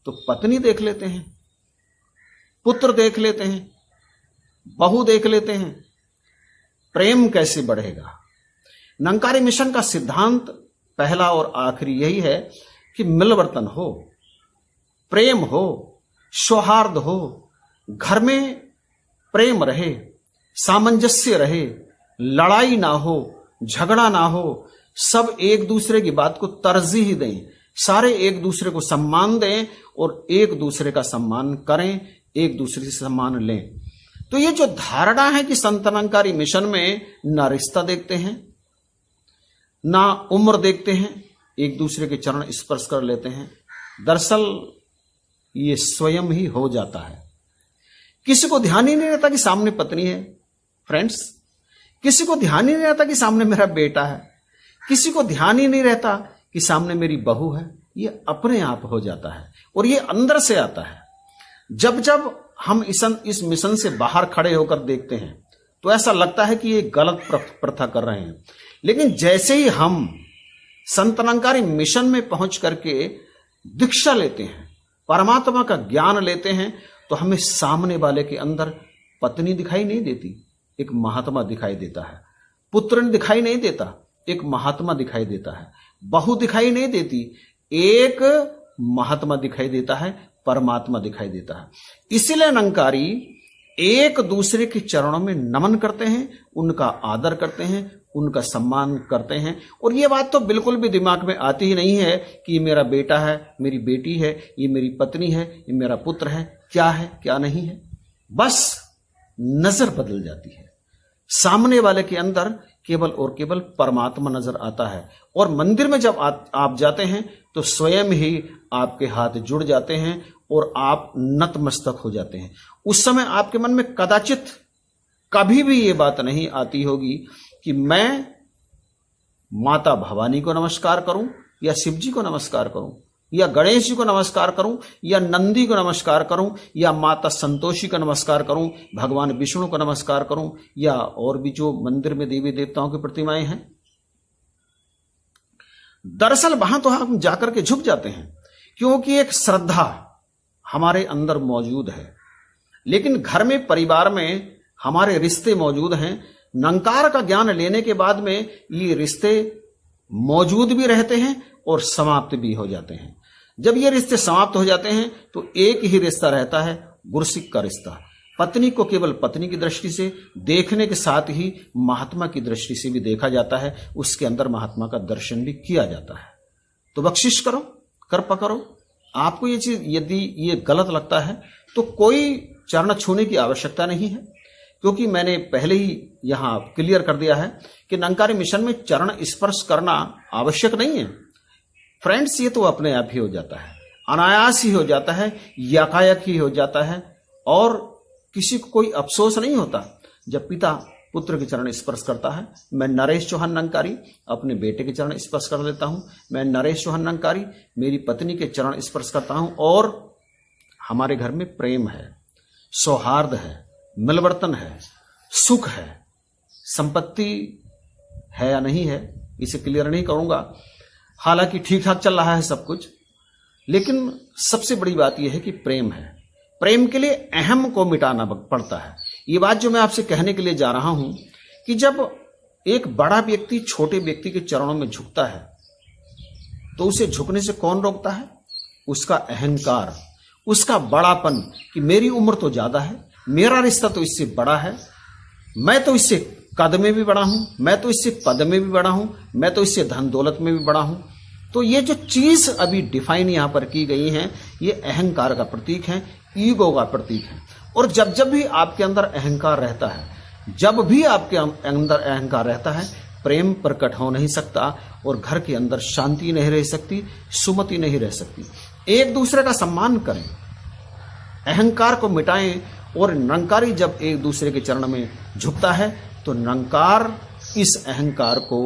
Speaker 2: तो पत्नी देख लेते हैं, पुत्र देख लेते हैं, बहू देख लेते हैं। प्रेम कैसे बढ़ेगा? निरंकारी मिशन का सिद्धांत पहला और आखिरी यही है कि मिलवर्तन हो, प्रेम हो, सौहार्द हो, घर में प्रेम रहे, सामंजस्य रहे, लड़ाई ना हो, झगड़ा ना हो, सब एक दूसरे की बात को तरजीह दें, सारे एक दूसरे को सम्मान दें और एक दूसरे का सम्मान करें, एक दूसरे से सम्मान लें। तो ये जो धारणा है कि संत निरंकारी मिशन में ना रिश्ता देखते हैं, ना उम्र देखते हैं, एक दूसरे के चरण स्पर्श कर लेते हैं, दरअसल ये स्वयं ही हो जाता है। किसी को ध्यान ही नहीं रहता कि सामने पत्नी है फ्रेंड्स, किसी को ध्यान ही नहीं रहता कि सामने मेरा बेटा है, किसी को ध्यान ही नहीं रहता कि सामने मेरी बहू है। ये अपने आप हो जाता है और ये अंदर से आता है। जब जब हम इस मिशन से बाहर खड़े होकर देखते हैं तो ऐसा लगता है कि ये गलत प्रथा कर रहे हैं। लेकिन जैसे ही हम संत निरंकारी मिशन में पहुंच करके दीक्षा लेते हैं, परमात्मा का ज्ञान लेते हैं, तो हमें सामने वाले के अंदर पत्नी दिखाई नहीं देती, एक महात्मा दिखाई देता है। पुत्र दिखाई नहीं देता, एक महात्मा दिखाई देता है। बहू दिखाई नहीं देती, एक महात्मा दिखाई देता है, परमात्मा दिखाई देता है। इसलिए निरंकारी एक दूसरे के चरणों में नमन करते हैं, उनका आदर करते हैं, उनका सम्मान करते हैं। और ये बात तो बिल्कुल भी दिमाग में आती ही नहीं है कि ये मेरा बेटा है, मेरी बेटी है, ये मेरी पत्नी है, ये मेरा पुत्र है क्या नहीं है। बस नजर बदल जाती है, सामने वाले के अंदर केवल और केवल परमात्मा नजर आता है। और मंदिर में जब आप जाते हैं तो स्वयं ही आपके हाथ जुड़ जाते हैं और आप नतमस्तक हो जाते हैं। उस समय आपके मन में कदाचित कभी भी ये बात नहीं आती होगी कि मैं माता भवानी को नमस्कार करूं या शिव जी को नमस्कार करूं या गणेश जी को नमस्कार करूं या नंदी को नमस्कार करूं या माता संतोषी को नमस्कार करूं, भगवान विष्णु को नमस्कार करूं या और भी जो मंदिर में देवी देवताओं की प्रतिमाएं हैं। दरअसल वहां तो हम जाकर के झुक जाते हैं क्योंकि एक श्रद्धा हमारे अंदर मौजूद है। लेकिन घर में, परिवार में हमारे रिश्ते मौजूद हैं। निरंकार का ज्ञान लेने के बाद में ये रिश्ते मौजूद भी रहते हैं और समाप्त भी हो जाते हैं। जब ये रिश्ते समाप्त हो जाते हैं तो एक ही रिश्ता रहता है, गुरसिक का रिश्ता। पत्नी को केवल पत्नी की दृष्टि से देखने के साथ ही महात्मा की दृष्टि से भी देखा जाता है, उसके अंदर महात्मा का दर्शन भी किया जाता है। तो बख्शिश करो, कृपा करो। आपको ये चीज यदि ये गलत लगता है तो कोई चरण छूने की आवश्यकता नहीं है, क्योंकि मैंने पहले ही यहां क्लियर कर दिया है कि निरंकारी मिशन में चरण स्पर्श करना आवश्यक नहीं है। फ्रेंड्स, ये तो अपने आप ही हो जाता है, अनायास ही हो जाता है, यकायक ही हो जाता है और किसी को कोई अफसोस नहीं होता जब पिता पुत्र के चरण स्पर्श करता है। मैं नरेश चौहान निरंकारी अपने बेटे के चरण स्पर्श कर लेता हूं। मैं नरेश चौहान निरंकारी मेरी पत्नी के चरण स्पर्श करता हूं और हमारे घर में प्रेम है, सौहार्द है, मिलवर्तन है, सुख है। संपत्ति है या नहीं है इसे क्लियर नहीं करूंगा, हालांकि ठीक ठाक चल रहा है सब कुछ, लेकिन सबसे बड़ी बात यह है कि प्रेम है। प्रेम के लिए अहम को मिटाना पड़ता है। ये बात जो मैं आपसे कहने के लिए जा रहा हूं कि जब एक बड़ा व्यक्ति छोटे व्यक्ति के चरणों में झुकता है तो उसे झुकने से कौन रोकता है? उसका अहंकार, उसका बड़ापन कि मेरी उम्र तो ज्यादा है, मेरा रिश्ता तो इससे बड़ा है, मैं तो इससे कद में भी बड़ा हूं, मैं तो इससे पद में भी बड़ा हूं, मैं तो इससे धन दौलत में भी बड़ा हूं। तो ये जो चीज अभी डिफाइन यहां पर की गई है, ये अहंकार का प्रतीक है, ईगो का प्रतीक है। और जब जब भी आपके अंदर अहंकार रहता है, जब भी आपके अंदर अहंकार रहता है, प्रेम प्रकट हो नहीं सकता और घर के अंदर शांति नहीं रह सकती, सुमति नहीं रह सकती। एक दूसरे का सम्मान करें, अहंकार को मिटाएं। और निरंकारी जब एक दूसरे के चरण में झुकता है तो निरंकार इस अहंकार को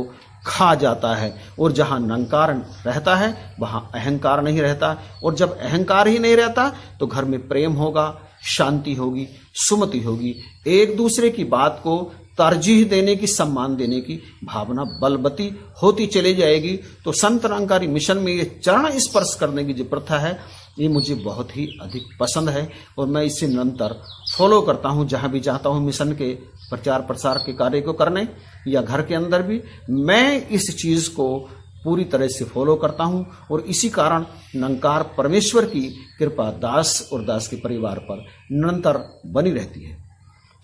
Speaker 2: खा जाता है। और जहां निरंकार रहता है वहां अहंकार नहीं रहता, और जब अहंकार ही नहीं रहता तो घर में प्रेम होगा, शांति होगी, सुमति होगी। एक दूसरे की बात को तरजीह देने की, सम्मान देने की भावना बलवती होती चली जाएगी। तो संत निरंकारी मिशन में ये चरण स्पर्श करने की जो प्रथा है, ये मुझे बहुत ही अधिक पसंद है और मैं इसे निरंतर फॉलो करता हूं। जहां भी चाहता हूं मिशन के प्रचार प्रसार के कार्य को करने या घर के अंदर भी, मैं इस चीज को पूरी तरह से फॉलो करता हूं। और इसी कारण निरंकार परमेश्वर की कृपा दास और दास के परिवार पर निरंतर बनी रहती है।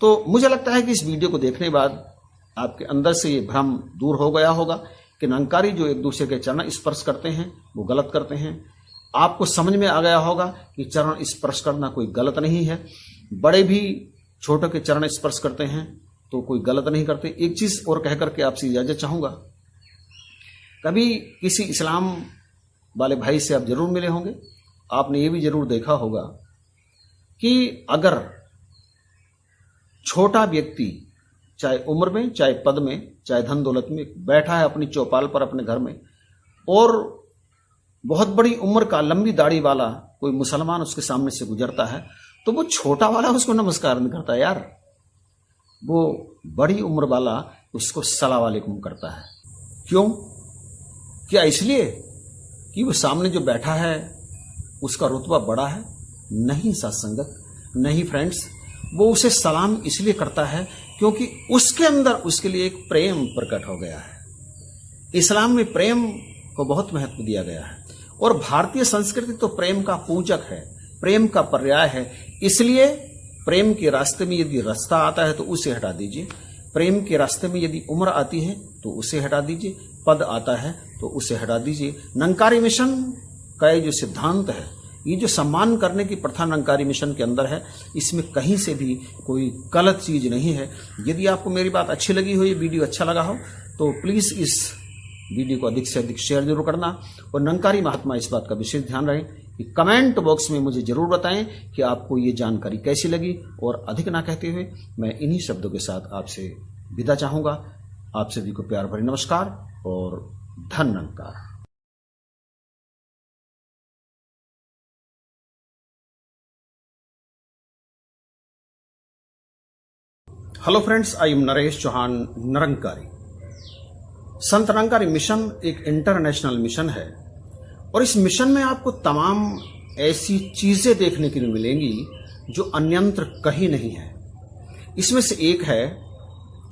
Speaker 2: तो मुझे लगता है कि इस वीडियो को देखने के बाद आपके अंदर से ये भ्रम दूर हो गया होगा कि निरंकारी जो एक दूसरे के चरण स्पर्श करते हैं वो गलत करते हैं। आपको समझ में आ गया होगा कि चरण स्पर्श करना कोई गलत नहीं है। बड़े भी छोटों के चरण स्पर्श करते हैं तो कोई गलत नहीं करते। एक चीज और कह करके आपसे इजाजत चाहूंगा, कभी किसी इस्लाम वाले भाई से आप जरूर मिले होंगे, आपने ये भी जरूर देखा होगा कि अगर छोटा व्यक्ति चाहे उम्र में, चाहे पद में, चाहे धन दौलत में बैठा है अपनी चौपाल पर अपने घर में, और बहुत बड़ी उम्र का लंबी दाढ़ी वाला कोई मुसलमान उसके सामने से गुजरता है तो वो छोटा वाला उसको नमस्कार नहीं करता यार, वो बड़ी उम्र वाला उसको सलाम वालेकुम करता है। क्यों? क्या इसलिए कि वो सामने जो बैठा है उसका रुतबा बड़ा है? नहीं सत्संगत, नहीं फ्रेंड्स, वो उसे सलाम इसलिए करता है क्योंकि उसके अंदर उसके लिए एक प्रेम प्रकट हो गया है। इस्लाम में प्रेम को बहुत महत्व दिया गया है और भारतीय संस्कृति तो प्रेम का पूजक है, प्रेम का पर्याय है। इसलिए प्रेम के रास्ते में यदि रास्ता आता है तो उसे हटा दीजिए, प्रेम के रास्ते में यदि उम्र आती है तो उसे हटा दीजिए, पद आता है तो उसे हटा दीजिए। निरंकारी मिशन का ये जो सिद्धांत है, ये जो सम्मान करने की प्रथा निरंकारी मिशन के अंदर है, इसमें कहीं से भी कोई गलत चीज नहीं है। यदि आपको मेरी बात अच्छी लगी हो, ये वीडियो अच्छा लगा हो, तो प्लीज इस वीडियो को अधिक से अधिक शेयर जरूर करना। और निरंकारी महात्मा इस बात का विशेष ध्यान रहे कि कमेंट बॉक्स में मुझे जरूर बताएं कि आपको ये जानकारी कैसी लगी। और अधिक ना कहते हुए मैं इन्हीं शब्दों के साथ आपसे विदा चाहूंगा। आप सभी को प्यार भरी नमस्कार और धन Nirankar. Hello friends, I am Naresh Chauhan, Nirankari. Sant Nirankari mission एक इंटरनेशनल मिशन है और इस मिशन में आपको तमाम ऐसी चीजें देखने के लिए मिलेंगी जो अन्यंत्र कहीं नहीं है। इसमें से एक है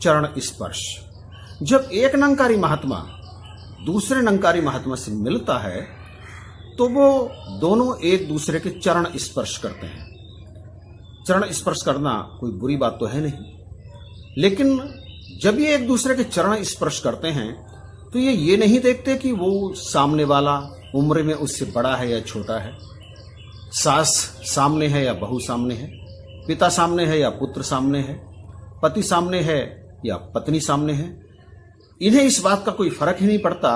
Speaker 2: चरण स्पर्श। जब एक निरंकारी महात्मा दूसरे निरंकारी महात्मा से मिलता है तो वो दोनों एक दूसरे के चरण स्पर्श करते हैं। चरण स्पर्श करना कोई बुरी बात तो है नहीं, लेकिन जब ये एक दूसरे के चरण स्पर्श करते हैं तो ये नहीं देखते कि वो सामने वाला उम्र में उससे बड़ा है या छोटा है, सास सामने है या बहू सामने है, पिता सामने है या पुत्र सामने है, पति सामने है या पत्नी सामने है। इन्हें इस बात का कोई फर्क ही नहीं पड़ता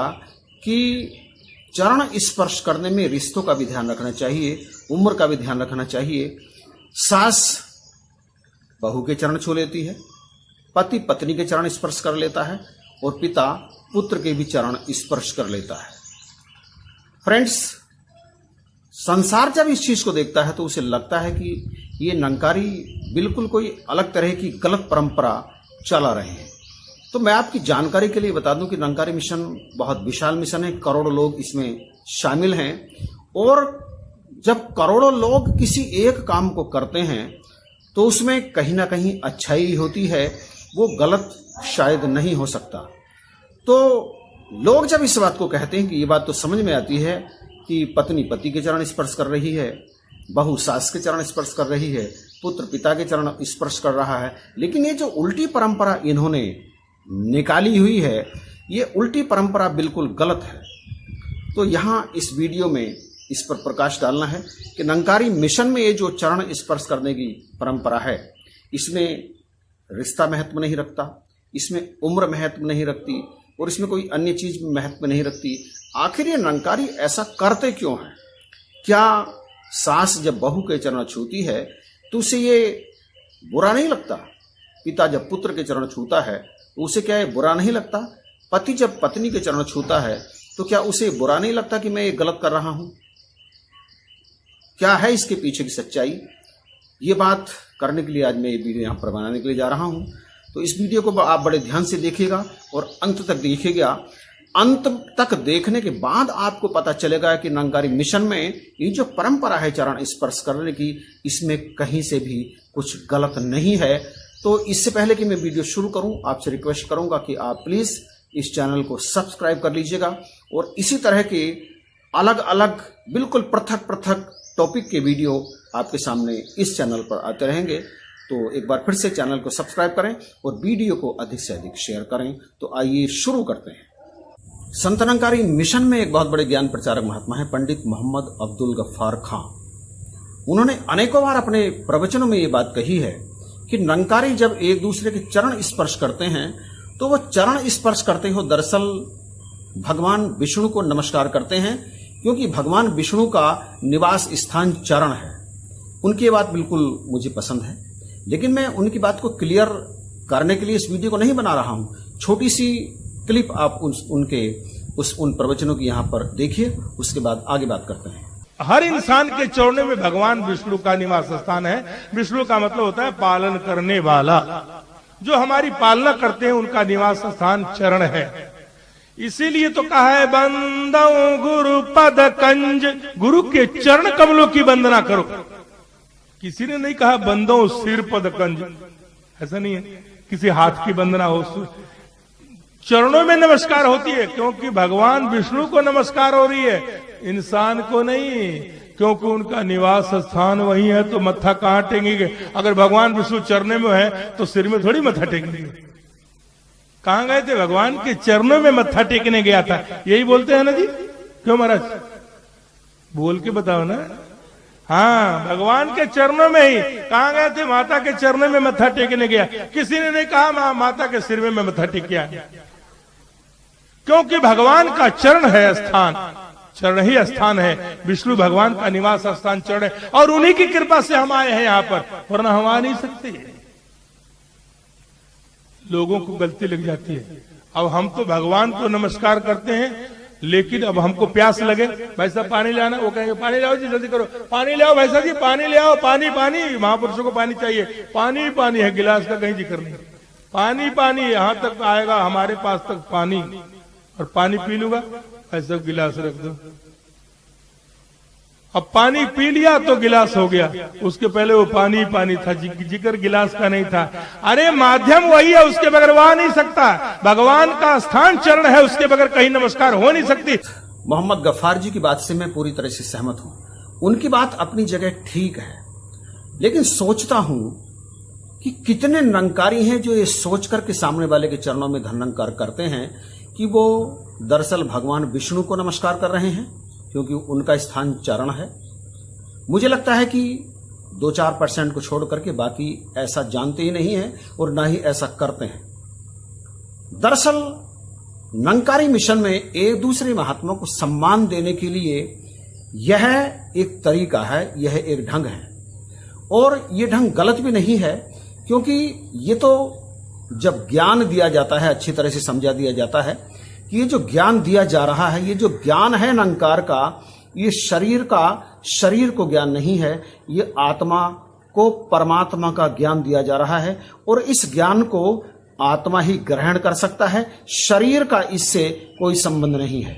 Speaker 2: कि चरण स्पर्श करने में रिश्तों का भी ध्यान रखना चाहिए, उम्र का भी ध्यान रखना चाहिए। सास बहू के चरण छू लेती है, पति पत्नी के चरण स्पर्श कर लेता है और पिता पुत्र के भी चरण स्पर्श कर लेता है। फ्रेंड्स, संसार जब इस चीज को देखता है तो उसे लगता है कि ये निरंकारी बिल्कुल कोई अलग तरह की गलत परंपरा चला रहे हैं। तो मैं आपकी जानकारी के लिए बता दूं कि निरंकारी मिशन बहुत विशाल मिशन है, करोड़ों लोग इसमें शामिल हैं। और जब करोड़ों लोग किसी एक काम को करते हैं तो उसमें कहीं ना कहीं अच्छाई होती है, वो गलत शायद नहीं हो सकता। तो लोग जब इस बात को कहते हैं कि ये बात तो समझ में आती है कि पत्नी पति के चरण स्पर्श कर रही है, बहू सास के चरण स्पर्श कर रही है, पुत्र पिता के चरण स्पर्श कर रहा है, लेकिन ये जो उल्टी परंपरा इन्होंने निकाली हुई है, ये उल्टी परंपरा बिल्कुल गलत है। तो यहां इस वीडियो में इस पर प्रकाश डालना है कि निरंकारी मिशन में ये जो चरण स्पर्श करने की परंपरा है, इसमें रिश्ता महत्व नहीं रखता, इसमें उम्र महत्व नहीं रखती और इसमें कोई अन्य चीज महत्व नहीं रखती। आखिर ये निरंकारी ऐसा करते क्यों हैं? क्या सास जब बहू के चरण छूती है तो उसे ये बुरा नहीं लगता? पिता जब पुत्र के चरण छूता है तो उसे क्या ये बुरा नहीं लगता? पति जब पत्नी के चरण छूता है तो क्या उसे बुरा नहीं लगता कि मैं ये गलत कर रहा हूं? क्या है इसके पीछे की सच्चाई? ये बात करने के लिए आज मैं ये वीडियो यहां पर बनाने के लिए जा रहा हूं। तो इस वीडियो को आप बड़े ध्यान से देखिएगा और अंत तक देखिएगा। अंत तक देखने के बाद आपको पता चलेगा कि निरंकारी मिशन में ये जो परंपरा है चरण स्पर्श करने की, इसमें कहीं से भी कुछ गलत नहीं है। तो इससे पहले कि मैं वीडियो शुरू करूं, आपसे रिक्वेस्ट करूंगा कि आप प्लीज इस चैनल को सब्सक्राइब कर लीजिएगा और इसी तरह के अलग अलग बिल्कुल पृथक पृथक टॉपिक के वीडियो आपके सामने इस चैनल पर आते रहेंगे। तो एक बार फिर से चैनल को सब्सक्राइब करें और वीडियो को अधिक से अधिक शेयर करें। तो आइए शुरू करते हैं। संत निरंकारी मिशन में एक बहुत बड़े ज्ञान प्रचारक महात्मा है पंडित मोहम्मद अब्दुल गफ्फार खां। उन्होंने अनेकों बार अपने प्रवचनों में ये बात कही है कि निरंकारी जब एक दूसरे के चरण स्पर्श करते हैं तो वो चरण स्पर्श करते हो दरअसल भगवान विष्णु को नमस्कार करते हैं, क्योंकि भगवान विष्णु का निवास स्थान चरण है। उनकी ये बात बिल्कुल मुझे पसंद है, लेकिन मैं उनकी बात को क्लियर करने के लिए इस वीडियो को नहीं बना रहा हूं। छोटी सी क्लिप आप उन प्रवचनों की यहां पर देखिए, उसके बाद आगे बात करते हैं।
Speaker 3: हर इंसान के चौड़ने में भगवान विष्णु का निवास स्थान है। विष्णु का मतलब होता है पालन करने वाला। जो हमारी पालना करते हैं उनका निवास स्थान चरण है। इसीलिए तो कहा है बंदो गुरु पद कंज, गुरु के चरण कमलों की वंदना करो। किसी ने नहीं कहा बंदो सिर पद कंज, ऐसा नहीं है। किसी हाथ की वंदना हो, चरणों में नमस्कार होती है, क्योंकि भगवान विष्णु को नमस्कार हो रही है, इंसान को नहीं, क्योंकि उनका निवास स्थान वही है। तो मत्था कहां टेकेंगे? अगर भगवान विष्णु चरणों में है तो सिर में थोड़ी मत्था टेकेंगे। कहां गए थे? भगवान के चरणों में मत्था टेकने गया था, यही बोलते हैं ना जी? क्यों महाराज? बोल के बताओ ना। हाँ, भगवान के चरणों में ही। कहां गए थे? माता के चरणों में मत्था टेकने गया। किसी ने नहीं कहा माता के सिर में मैं मत्था टेकिया, क्योंकि भगवान का चरण है स्थान, चरण ही स्थान है। विष्णु भगवान का निवास स्थान चरण है, और उन्हीं की कृपा से हम आए हैं यहां पर, वरना हम आ नहीं सकते। लोगों को गलती लग जाती है। अब हम तो भगवान को नमस्कार करते हैं, लेकिन अब हमको प्यास लगे, भाई साहब पानी ले आना, वो कहेंगे पानी लाओ जी, जल्दी करो, पानी ले आओ भाई साहब जी, पानी ले आओ, पानी पानी, महापुरुषों को पानी चाहिए, पानी पानी है, गिलास का कहीं जिक्र नहीं, पानी पानी, यहां तक आएगा हमारे पास तक पानी, और पानी पी लूंगा, ऐसा गिलास रख दो। अब पानी पी लिया तो गिलास हो गया, उसके पहले वो पानी पानी था, जिक्र गिलास का नहीं था। अरे माध्यम वही है, उसके बगैर वह नहीं सकता। भगवान का स्थान चरण है, उसके बगैर कहीं नमस्कार हो नहीं सकती।
Speaker 2: मोहम्मद गफ्फार जी की बात से मैं पूरी तरह से सहमत हूं। उनकी बात अपनी जगह ठीक है, लेकिन सोचता हूं कि कितने निरंकारी हैं जो ये सोचकर के सामने वाले के चरणों में धन्यवाद करते हैं कि वो दरअसल भगवान विष्णु को नमस्कार कर रहे हैं, क्योंकि उनका स्थान चरण है। मुझे लगता है कि 2-4% को छोड़ करके बाकी ऐसा जानते ही नहीं है और ना ही ऐसा करते हैं। दरअसल निरंकारी मिशन में एक दूसरे महात्मा को सम्मान देने के लिए यह एक तरीका है, यह एक ढंग है, और यह ढंग गलत भी नहीं है, क्योंकि ये तो जब ज्ञान दिया जाता है, अच्छी तरह से समझा दिया जाता है कि ये जो ज्ञान दिया जा रहा है, ये जो ज्ञान है निरंकार का, ये शरीर को ज्ञान नहीं है, ये आत्मा को परमात्मा का ज्ञान दिया जा रहा है, और इस ज्ञान को आत्मा ही ग्रहण कर सकता है, शरीर का इससे कोई संबंध नहीं है।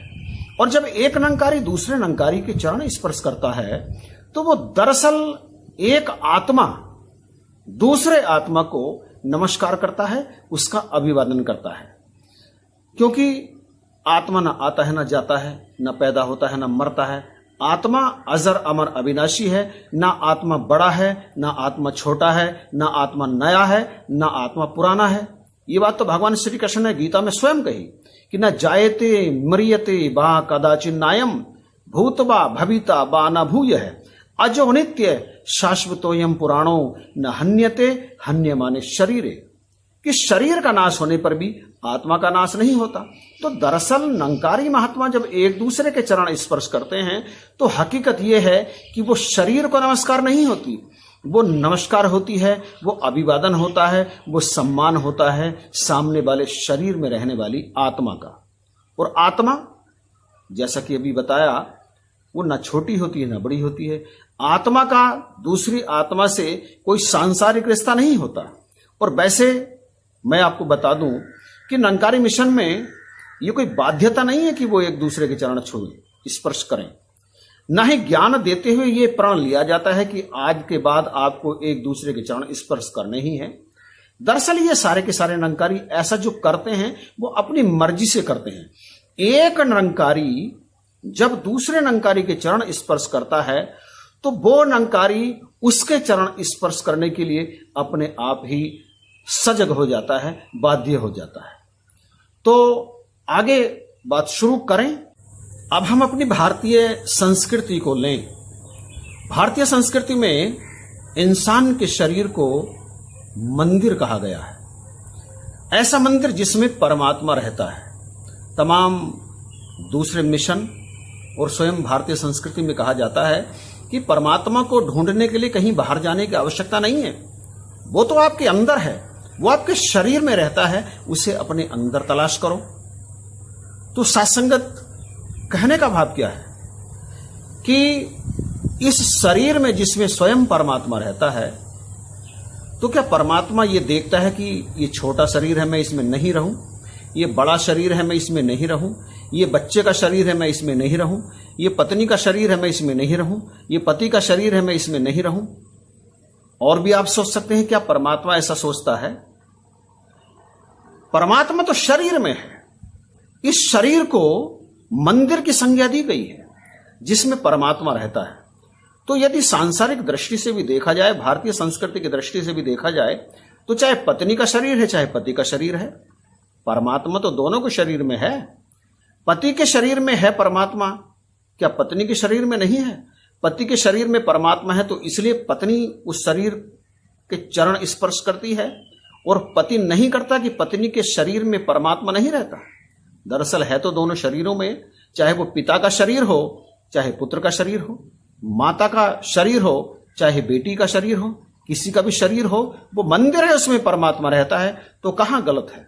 Speaker 2: और जब एक निरंकारी दूसरे निरंकारी के चरण स्पर्श करता है, तो वो दरअसल एक आत्मा दूसरे आत्मा को नमस्कार करता है, उसका अभिवादन करता है, क्योंकि आत्मा न आता है, न जाता है, न पैदा होता है, न मरता है। आत्मा अजर अमर अविनाशी है। न आत्मा बड़ा है, न आत्मा छोटा है, न आत्मा नया है, न आत्मा पुराना है। ये बात तो भगवान श्री कृष्ण ने गीता में स्वयं कही कि न जायते मरियते बा कदाचिन्नायम भूतबा भविता बा न भूय है, अजो नित्य शाश्वतोयम पुराणो न हन्यते हन्यमाने शरीरे, कि शरीर का नाश होने पर भी आत्मा का नाश नहीं होता। तो दरअसल निरंकारी महात्मा जब एक दूसरे के चरण स्पर्श करते हैं, तो हकीकत यह है कि वो शरीर को नमस्कार नहीं होती, वो नमस्कार होती है, वो अभिवादन होता है, वो सम्मान होता है सामने वाले शरीर में रहने वाली आत्मा का। और आत्मा, जैसा कि अभी बताया, वो न छोटी होती है न बड़ी होती है। आत्मा का दूसरी आत्मा से कोई सांसारिक रिश्ता नहीं होता। और वैसे मैं आपको बता दूं कि निरंकारी मिशन में ये कोई बाध्यता नहीं है कि वो एक दूसरे के चरण छुएं, स्पर्श करें। न ही ज्ञान देते हुए ये प्रण लिया जाता है कि आज के बाद आपको एक दूसरे के चरण स्पर्श करने ही हैं। दरअसल ये सारे के सारे निरंकारी ऐसा जो करते हैं वो अपनी मर्जी से करते हैं। एक निरंकारी जब दूसरे निरंकारी के चरण स्पर्श करता है, तो वो निरंकारी उसके चरण स्पर्श करने के लिए अपने आप ही सजग हो जाता है, बाध्य हो जाता है। तो आगे बात शुरू करें। अब हम अपनी भारतीय संस्कृति को लें। भारतीय संस्कृति में इंसान के शरीर को मंदिर कहा गया है, ऐसा मंदिर जिसमें परमात्मा रहता है। तमाम दूसरे मिशन और स्वयं भारतीय संस्कृति में कहा जाता है कि परमात्मा को ढूंढने के लिए कहीं बाहर जाने की आवश्यकता नहीं है, वो तो आपके अंदर है, वो आपके शरीर में रहता है, उसे अपने अंदर तलाश करो। तो सत्संगत कहने का भाव क्या है कि इस शरीर में जिसमें स्वयं परमात्मा रहता है, तो क्या परमात्मा ये देखता है कि ये छोटा शरीर है, मैं इसमें नहीं रहूं, ये बड़ा शरीर है, मैं इसमें नहीं रहूं, ये बच्चे का शरीर है, मैं इसमें नहीं रहूं, ये पत्नी का शरीर है, मैं इसमें नहीं रहूं, ये पति का शरीर है, मैं इसमें नहीं रहूं। और भी आप सोच सकते हैं क्या परमात्मा ऐसा सोचता है? परमात्मा तो शरीर में है, इस शरीर को मंदिर की संज्ञा दी गई है जिसमें परमात्मा रहता है। तो यदि सांसारिक दृष्टि से भी देखा जाए, भारतीय संस्कृति की दृष्टि से भी देखा जाए, तो चाहे पत्नी का शरीर है चाहे पति का शरीर है, परमात्मा तो दोनों के शरीर में है। पति के शरीर में है परमात्मा, क्या पत्नी के शरीर में नहीं है? पति के शरीर में परमात्मा है तो इसलिए पत्नी उस शरीर के चरण स्पर्श करती है, और पति नहीं करता कि पत्नी के शरीर में परमात्मा नहीं रहता। दरअसल है तो दोनों शरीरों में, चाहे वो पिता का शरीर हो चाहे पुत्र का शरीर हो, माता का शरीर हो चाहे बेटी का शरीर हो, किसी का भी शरीर हो, वो मंदिर है, उसमें परमात्मा रहता है। तो कहां गलत है?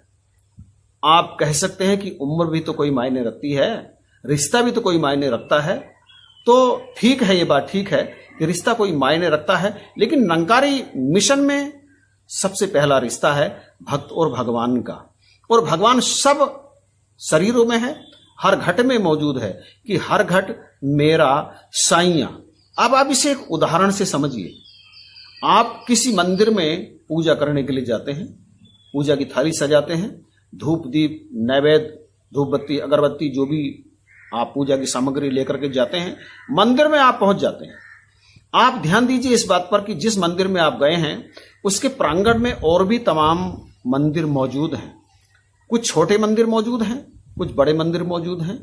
Speaker 2: आप कह सकते हैं कि उम्र भी तो कोई मायने रखती है, रिश्ता भी तो कोई मायने रखता है। तो ठीक है, ये बात ठीक है कि रिश्ता कोई मायने रखता है, लेकिन निरंकारी मिशन में सबसे पहला रिश्ता है भक्त और भगवान का। और भगवान सब शरीरों में है, हर घट में मौजूद है कि हर घट मेरा साइया। अब आप इसे एक उदाहरण से समझिए। आप किसी मंदिर में पूजा करने के लिए जाते हैं, पूजा की थाली सजाते हैं, धूप दीप नैवेद्य धूप बत्ती अगरबत्ती जो भी आप पूजा की सामग्री लेकर के जाते हैं, मंदिर में आप पहुंच जाते हैं। आप ध्यान दीजिए इस बात पर कि जिस मंदिर में आप गए हैं उसके प्रांगण में और भी तमाम मंदिर मौजूद हैं। कुछ छोटे मंदिर मौजूद हैं, कुछ बड़े मंदिर मौजूद हैं,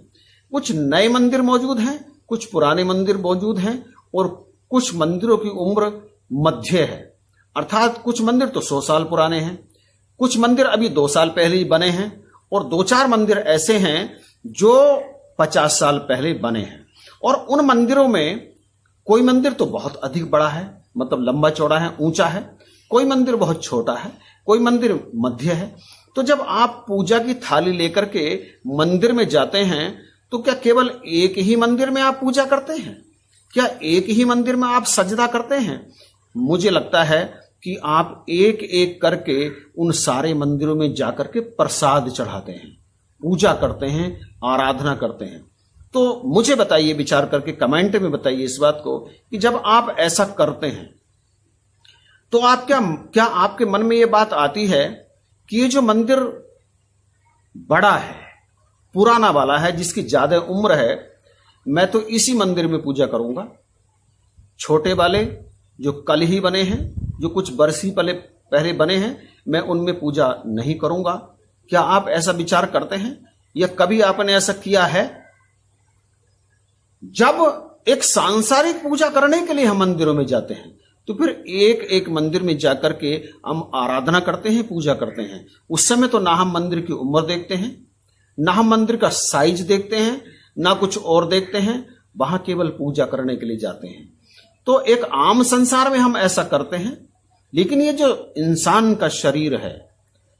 Speaker 2: कुछ नए मंदिर मौजूद हैं, कुछ पुराने मंदिर मौजूद हैं, और कुछ मंदिरों की उम्र मध्य है, अर्थात कुछ मंदिर तो 100 साल पुराने हैं, कुछ मंदिर अभी 2 साल पहले ही बने हैं, और 2-4 मंदिर ऐसे हैं जो 50 साल पहले बने हैं। और उन मंदिरों में कोई मंदिर तो बहुत अधिक बड़ा है, मतलब लंबा चौड़ा है, ऊंचा है, कोई मंदिर बहुत छोटा है, कोई मंदिर मध्य है। तो जब आप पूजा की थाली लेकर के मंदिर में जाते हैं तो क्या केवल एक ही मंदिर में आप पूजा करते हैं? क्या एक ही मंदिर में आप सजदा करते हैं? मुझे लगता है कि आप एक एक करके उन सारे मंदिरों में जाकर के प्रसाद चढ़ाते हैं, पूजा करते हैं, आराधना करते हैं। तो मुझे बताइए, विचार करके कमेंट में बताइए इस बात को कि जब आप ऐसा करते हैं तो आप क्या आपके मन में ये बात आती है कि ये जो मंदिर बड़ा है, पुराना वाला है, जिसकी ज्यादा उम्र है, मैं तो इसी मंदिर में पूजा करूंगा। छोटे वाले जो कल ही बने हैं, जो कुछ बरस ही पहले बने हैं, मैं उनमें पूजा नहीं करूंगा। क्या आप ऐसा विचार करते हैं या कभी आपने ऐसा किया है? जब एक सांसारिक पूजा करने के लिए हम मंदिरों में जाते हैं तो फिर एक एक मंदिर में जाकर के हम आराधना करते हैं, पूजा करते हैं। उस समय तो ना हम मंदिर की उम्र देखते हैं, ना हम मंदिर का साइज देखते हैं, ना कुछ और देखते हैं, वहां केवल पूजा करने के लिए जाते हैं। तो एक आम संसार में हम ऐसा करते हैं, लेकिन ये जो इंसान का शरीर है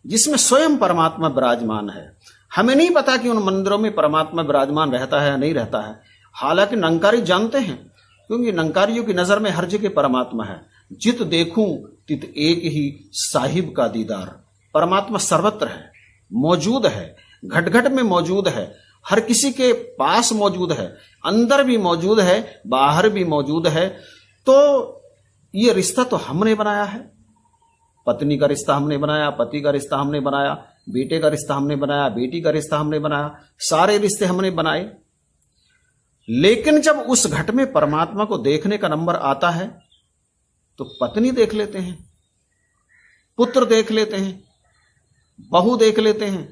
Speaker 2: जिसमें स्वयं परमात्मा विराजमान है, हमें नहीं पता कि उन मंदिरों में परमात्मा विराजमान रहता है या नहीं रहता है। हालांकि निरंकारी जानते हैं, क्योंकि निरंकारियों की नजर में हर जगह परमात्मा है। जित देखूं तित एक ही साहिब का दीदार। परमात्मा सर्वत्र है, मौजूद है, घट घट में मौजूद है, हर किसी के पास मौजूद है, अंदर भी मौजूद है, बाहर भी मौजूद है। तो ये रिश्ता तो हमने बनाया है, पत्नी का रिश्ता हमने बनाया, पति का रिश्ता हमने बनाया, बेटे का रिश्ता हमने बनाया, बेटी का रिश्ता हमने बनाया, सारे रिश्ते हमने बनाए। लेकिन जब उस घट में परमात्मा को देखने का नंबर आता है तो पत्नी देख लेते हैं, पुत्र देख लेते हैं, बहू देख लेते हैं।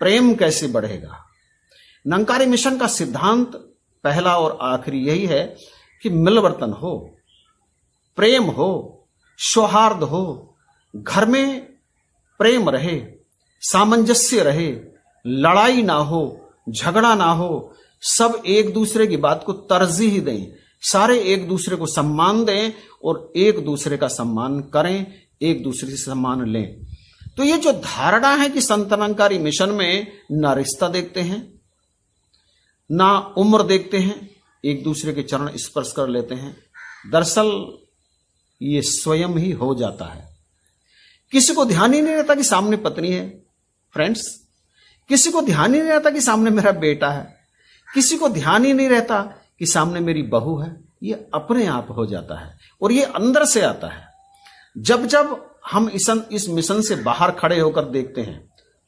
Speaker 2: प्रेम कैसे बढ़ेगा? निरंकारी मिशन का सिद्धांत पहला और आखिरी यही है कि मिलवर्तन हो, प्रेम हो, सौहार्द हो, घर में प्रेम रहे, सामंजस्य रहे, लड़ाई ना हो, झगड़ा ना हो, सब एक दूसरे की बात को तरजीह दें, सारे एक दूसरे को सम्मान दें और एक दूसरे का सम्मान करें, एक दूसरे से सम्मान लें। तो ये जो धारणा है कि संत निरंकारी मिशन में ना रिश्ता देखते हैं, ना उम्र देखते हैं, एक दूसरे के चरण स्पर्श कर लेते हैं, दरअसल ये स्वयं ही हो जाता है। किसी को ध्यान ही नहीं रहता कि सामने पत्नी है। फ्रेंड्स, किसी को ध्यान ही नहीं रहता कि सामने मेरा बेटा है, किसी को ध्यान ही नहीं रहता कि सामने मेरी बहू है। ये अपने आप हो जाता है और ये अंदर से आता है। जब जब हम इस मिशन से बाहर खड़े होकर देखते हैं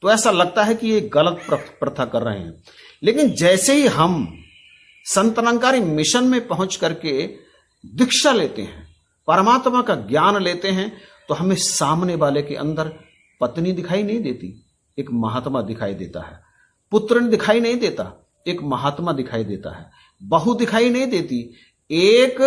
Speaker 2: तो ऐसा लगता है कि ये गलत प्रथा कर रहे हैं। लेकिन जैसे ही हम संत निरंकारी मिशन में पहुंच करके दीक्षा लेते हैं, परमात्मा का ज्ञान लेते हैं, तो हमें सामने वाले के अंदर पत्नी दिखाई नहीं देती, एक महात्मा दिखाई देता है। पुत्र दिखाई नहीं देता, एक महात्मा दिखाई देता है। बहू दिखाई नहीं देती, एक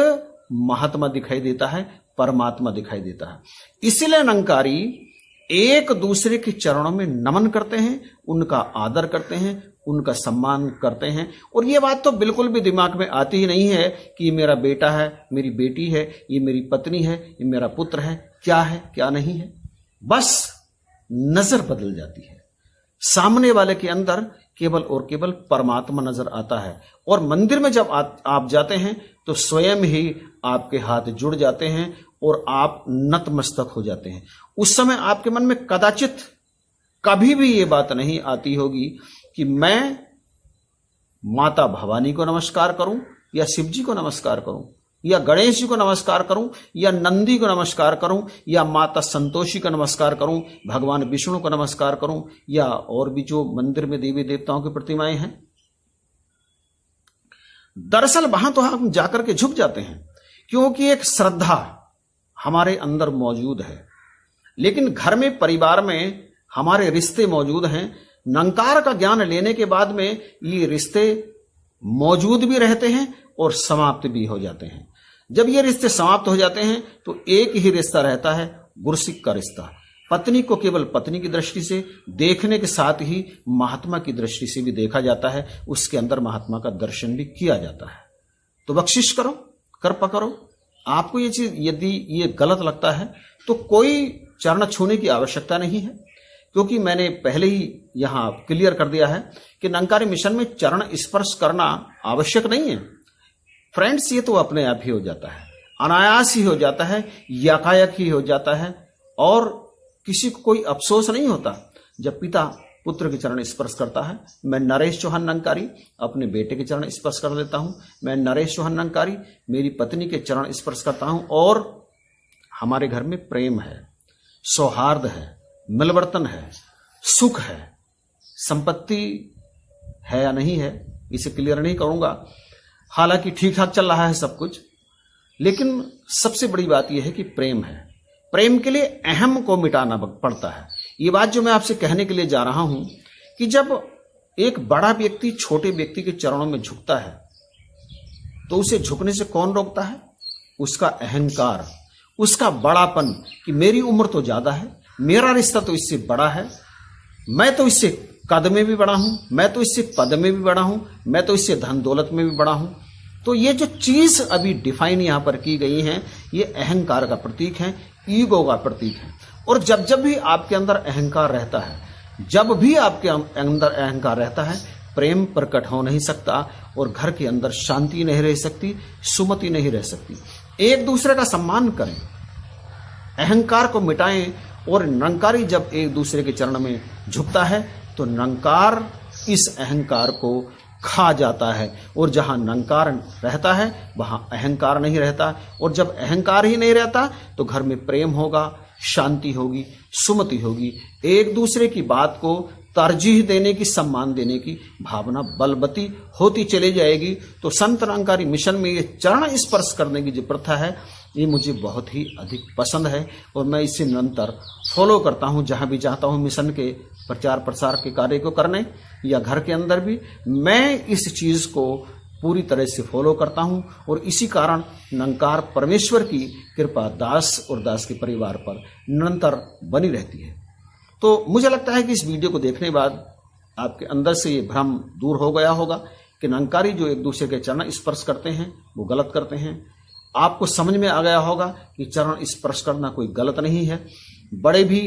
Speaker 2: महात्मा दिखाई देता है, परमात्मा दिखाई देता है। इसलिए निरंकारी एक दूसरे के चरणों में नमन करते हैं, उनका आदर करते हैं, उनका सम्मान करते हैं। और ये बात तो बिल्कुल भी दिमाग में आती ही नहीं है कि ये मेरा बेटा है, मेरी बेटी है, ये मेरी पत्नी है, ये मेरा पुत्र है क्या नहीं है। बस नजर बदल जाती है, सामने वाले के अंदर केवल और केवल परमात्मा नजर आता है। और मंदिर में जब आप जाते हैं तो स्वयं ही आपके हाथ जुड़ जाते हैं और आप नतमस्तक हो जाते हैं। उस समय आपके मन में कदाचित कभी भी ये बात नहीं आती होगी कि मैं माता भवानी को नमस्कार करूं, या शिव जी को नमस्कार करूं, या गणेश जी को नमस्कार करूं, या नंदी को नमस्कार करूं, या माता संतोषी को नमस्कार करूं, भगवान विष्णु को नमस्कार करूं, या और भी जो मंदिर में देवी देवताओं की प्रतिमाएं हैं। दरअसल वहां तो हम जाकर के झुक जाते हैं, क्योंकि एक श्रद्धा हमारे अंदर मौजूद है। लेकिन घर में, परिवार में हमारे रिश्ते मौजूद हैं। निरंकार का ज्ञान लेने के बाद में ये रिश्ते मौजूद भी रहते हैं और समाप्त भी हो जाते हैं। जब ये रिश्ते समाप्त हो जाते हैं तो एक ही रिश्ता रहता है, गुरसिक का रिश्ता। पत्नी को केवल पत्नी की दृष्टि से देखने के साथ ही महात्मा की दृष्टि से भी देखा जाता है, उसके अंदर महात्मा का दर्शन भी किया जाता है। तो बख्शिश करो, कृपा करो। आपको ये चीज यदि ये गलत लगता है तो कोई चरण छूने की आवश्यकता नहीं है, क्योंकि मैंने पहले ही यहां क्लियर कर दिया है कि निरंकारी मिशन में चरण स्पर्श करना आवश्यक नहीं है। फ्रेंड्स, ये तो अपने आप ही हो जाता है, अनायास ही हो जाता है, यकायक ही हो जाता है, और किसी को कोई अफसोस नहीं होता जब पिता पुत्र के चरण स्पर्श करता है। मैं नरेश चौहान निरंकारी अपने बेटे के चरण स्पर्श कर लेता हूं। मैं नरेश चौहान निरंकारी मेरी पत्नी के चरण स्पर्श करता हूं, और हमारे घर में प्रेम है, सौहार्द है, मिलवर्तन है, सुख है। संपत्ति है या नहीं है इसे क्लियर नहीं करूंगा, हालांकि ठीक ठाक चल रहा है सब कुछ, लेकिन सबसे बड़ी बात यह है कि प्रेम है। प्रेम के लिए अहम को मिटाना पड़ता है। ये बात जो मैं आपसे कहने के लिए जा रहा हूं कि जब एक बड़ा व्यक्ति छोटे व्यक्ति के चरणों में झुकता है तो उसे झुकने से कौन रोकता है? उसका अहंकार, उसका बड़ापन कि मेरी उम्र तो ज्यादा है, मेरा रिश्ता तो इससे बड़ा है, मैं तो इससे कद में भी बड़ा हूं, मैं तो इससे पद में भी बड़ा हूं, मैं तो इससे धन दौलत में भी बड़ा हूं। तो ये जो चीज अभी डिफाइन यहां पर की गई है, ये अहंकार का प्रतीक है, ईगो का प्रतीक है। और जब जब भी आपके अंदर अहंकार रहता है, जब भी आपके अंदर अहंकार रहता है, प्रेम प्रकट हो नहीं सकता और घर के अंदर शांति नहीं रह सकती, सुमति नहीं रह सकती। एक दूसरे का सम्मान करें, अहंकार को मिटाएं। और निरंकारी जब एक दूसरे के चरण में झुकता है तो निरंकार इस अहंकार को खा जाता है, और जहां निरंकार रहता है वहां अहंकार नहीं रहता। और जब अहंकार ही नहीं रहता तो घर में प्रेम होगा, शांति होगी, सुमति होगी। एक दूसरे की बात को तरजीह देने की, सम्मान देने की भावना बलवती होती चली जाएगी। तो संत निरंकारी मिशन में ये चरण स्पर्श करने की जो प्रथा है, ये मुझे बहुत ही अधिक पसंद है और मैं इसे निरंतर फॉलो करता हूं। जहां भी जाता हूं मिशन के प्रचार प्रसार के कार्य को करने, या घर के अंदर भी, मैं इस चीज को पूरी तरह से फॉलो करता हूं। और इसी कारण निरंकार परमेश्वर की कृपा दास और दास के परिवार पर निरंतर बनी रहती है। तो मुझे लगता है कि इस वीडियो को देखने के बाद आपके अंदर से ये भ्रम दूर हो गया होगा कि निरंकारी जो एक दूसरे के चरण स्पर्श करते हैं वो गलत करते हैं। आपको समझ में आ गया होगा कि चरण स्पर्श करना कोई गलत नहीं है। बड़े भी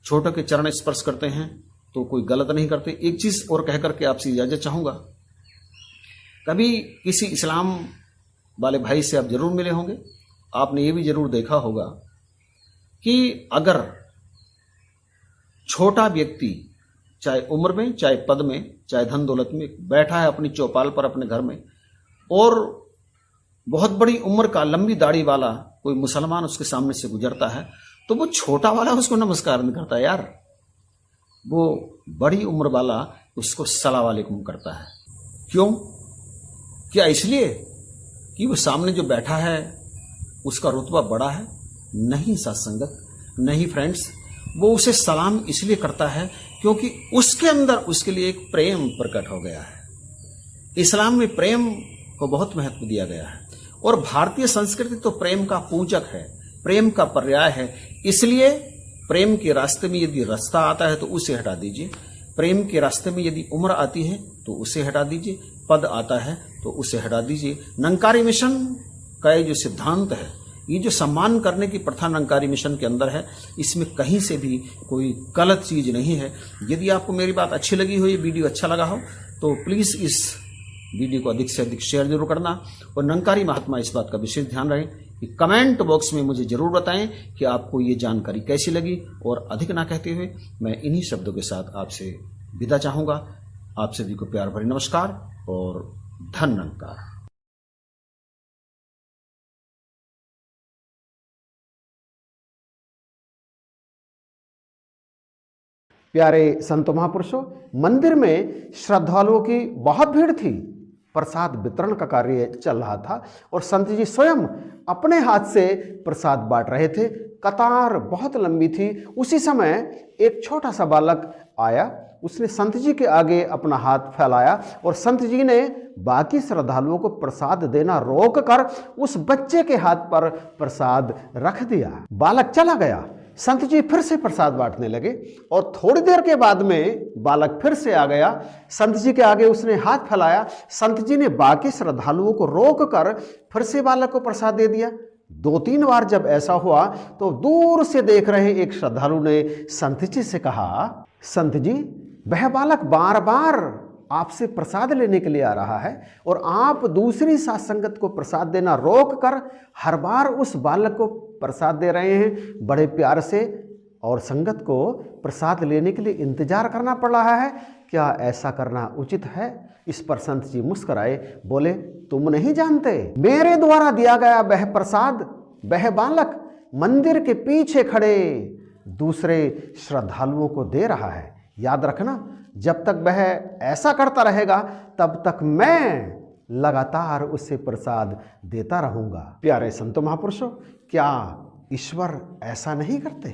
Speaker 2: छोटों के चरण स्पर्श करते हैं तो कोई गलत नहीं करते। एक चीज और कह करके आपसे इजाजत चाहूंगा, कभी किसी इस्लाम वाले भाई से आप जरूर मिले होंगे, आपने ये भी जरूर देखा होगा कि अगर छोटा व्यक्ति चाहे उम्र में, चाहे पद में, चाहे धन दौलत में बैठा है अपनी चौपाल पर अपने घर में, और बहुत बड़ी उम्र का लंबी दाढ़ी वाला कोई मुसलमान उसके सामने से गुजरता है तो वो छोटा वाला उसको नमस्कार नहीं करता। यार, वो बड़ी उम्र वाला उसको सलाम वालेकुम करता है। क्यों? क्या इसलिए कि वो सामने जो बैठा है उसका रुतबा बड़ा है? नहीं सत्संगत, नहीं फ्रेंड्स, वो उसे सलाम इसलिए करता है क्योंकि उसके अंदर उसके लिए एक प्रेम प्रकट हो गया है। इस्लाम में प्रेम को बहुत महत्व दिया गया है और भारतीय संस्कृति तो प्रेम का पूजक है, प्रेम का पर्याय है। इसलिए प्रेम के रास्ते में यदि रास्ता आता है तो उसे हटा दीजिए, प्रेम के रास्ते में यदि उम्र आती है तो उसे हटा दीजिए, पद आता है तो उसे हटा दीजिए। निरंकारी मिशन का ये जो सिद्धांत है, ये जो सम्मान करने की प्रथा निरंकारी मिशन के अंदर है, इसमें कहीं से भी कोई गलत चीज नहीं है। यदि आपको मेरी बात अच्छी लगी हो, ये वीडियो अच्छा लगा हो, तो प्लीज इस वीडियो को अधिक से अधिक शेयर जरूर करना। और निरंकारी महात्मा इस बात का विशेष ध्यान रहे कि कमेंट बॉक्स में मुझे जरूर बताएं कि आपको ये जानकारी कैसी लगी। और अधिक ना कहते हुए मैं इन्हीं शब्दों के साथ आपसे विदा चाहूंगा। आप सभी को प्यार भरी नमस्कार और धन निरंकार।
Speaker 1: प्यारे संत महापुरुषों, मंदिर में श्रद्धालुओं की बहुत भीड़ थी। प्रसाद वितरण का कार्य चल रहा था और संत जी स्वयं अपने हाथ से प्रसाद बांट रहे थे। कतार बहुत लंबी थी। उसी समय एक छोटा सा बालक आया, उसने संत जी के आगे अपना हाथ फैलाया और संत जी ने बाकी श्रद्धालुओं को प्रसाद देना रोक कर उस बच्चे के हाथ पर प्रसाद रख दिया। बालक चला गया। संत जी फिर से प्रसाद बांटने लगे और थोड़ी देर के बाद में बालक फिर से आ गया। संत जी के आगे उसने हाथ फैलाया। संत जी ने बाकी श्रद्धालुओं को रोक कर फिर से बालक को प्रसाद दे दिया। 2-3 बार जब ऐसा हुआ तो दूर से देख रहे एक श्रद्धालु ने संत जी से कहा, संत जी, वह बालक बार बार आपसे प्रसाद लेने के लिए आ रहा है और आप दूसरी साथ संगत को प्रसाद देना रोक कर हर बार उस बालक को प्रसाद दे रहे हैं। बड़े प्यार से और संगत को प्रसाद लेने के लिए इंतजार करना पड़ रहा है। क्या ऐसा करना उचित है? इस पर संत जी मुस्कुराए, बोले, तुम नहीं जानते, मेरे द्वारा दिया गया वह प्रसाद वह बालक मंदिर के पीछे खड़े दूसरे श्रद्धालुओं को दे रहा है। याद रखना, जब तक वह ऐसा करता रहेगा तब तक मैं लगातार उसे प्रसाद देता रहूंगा। प्यारे संत महापुरुषों, क्या ईश्वर ऐसा नहीं करते?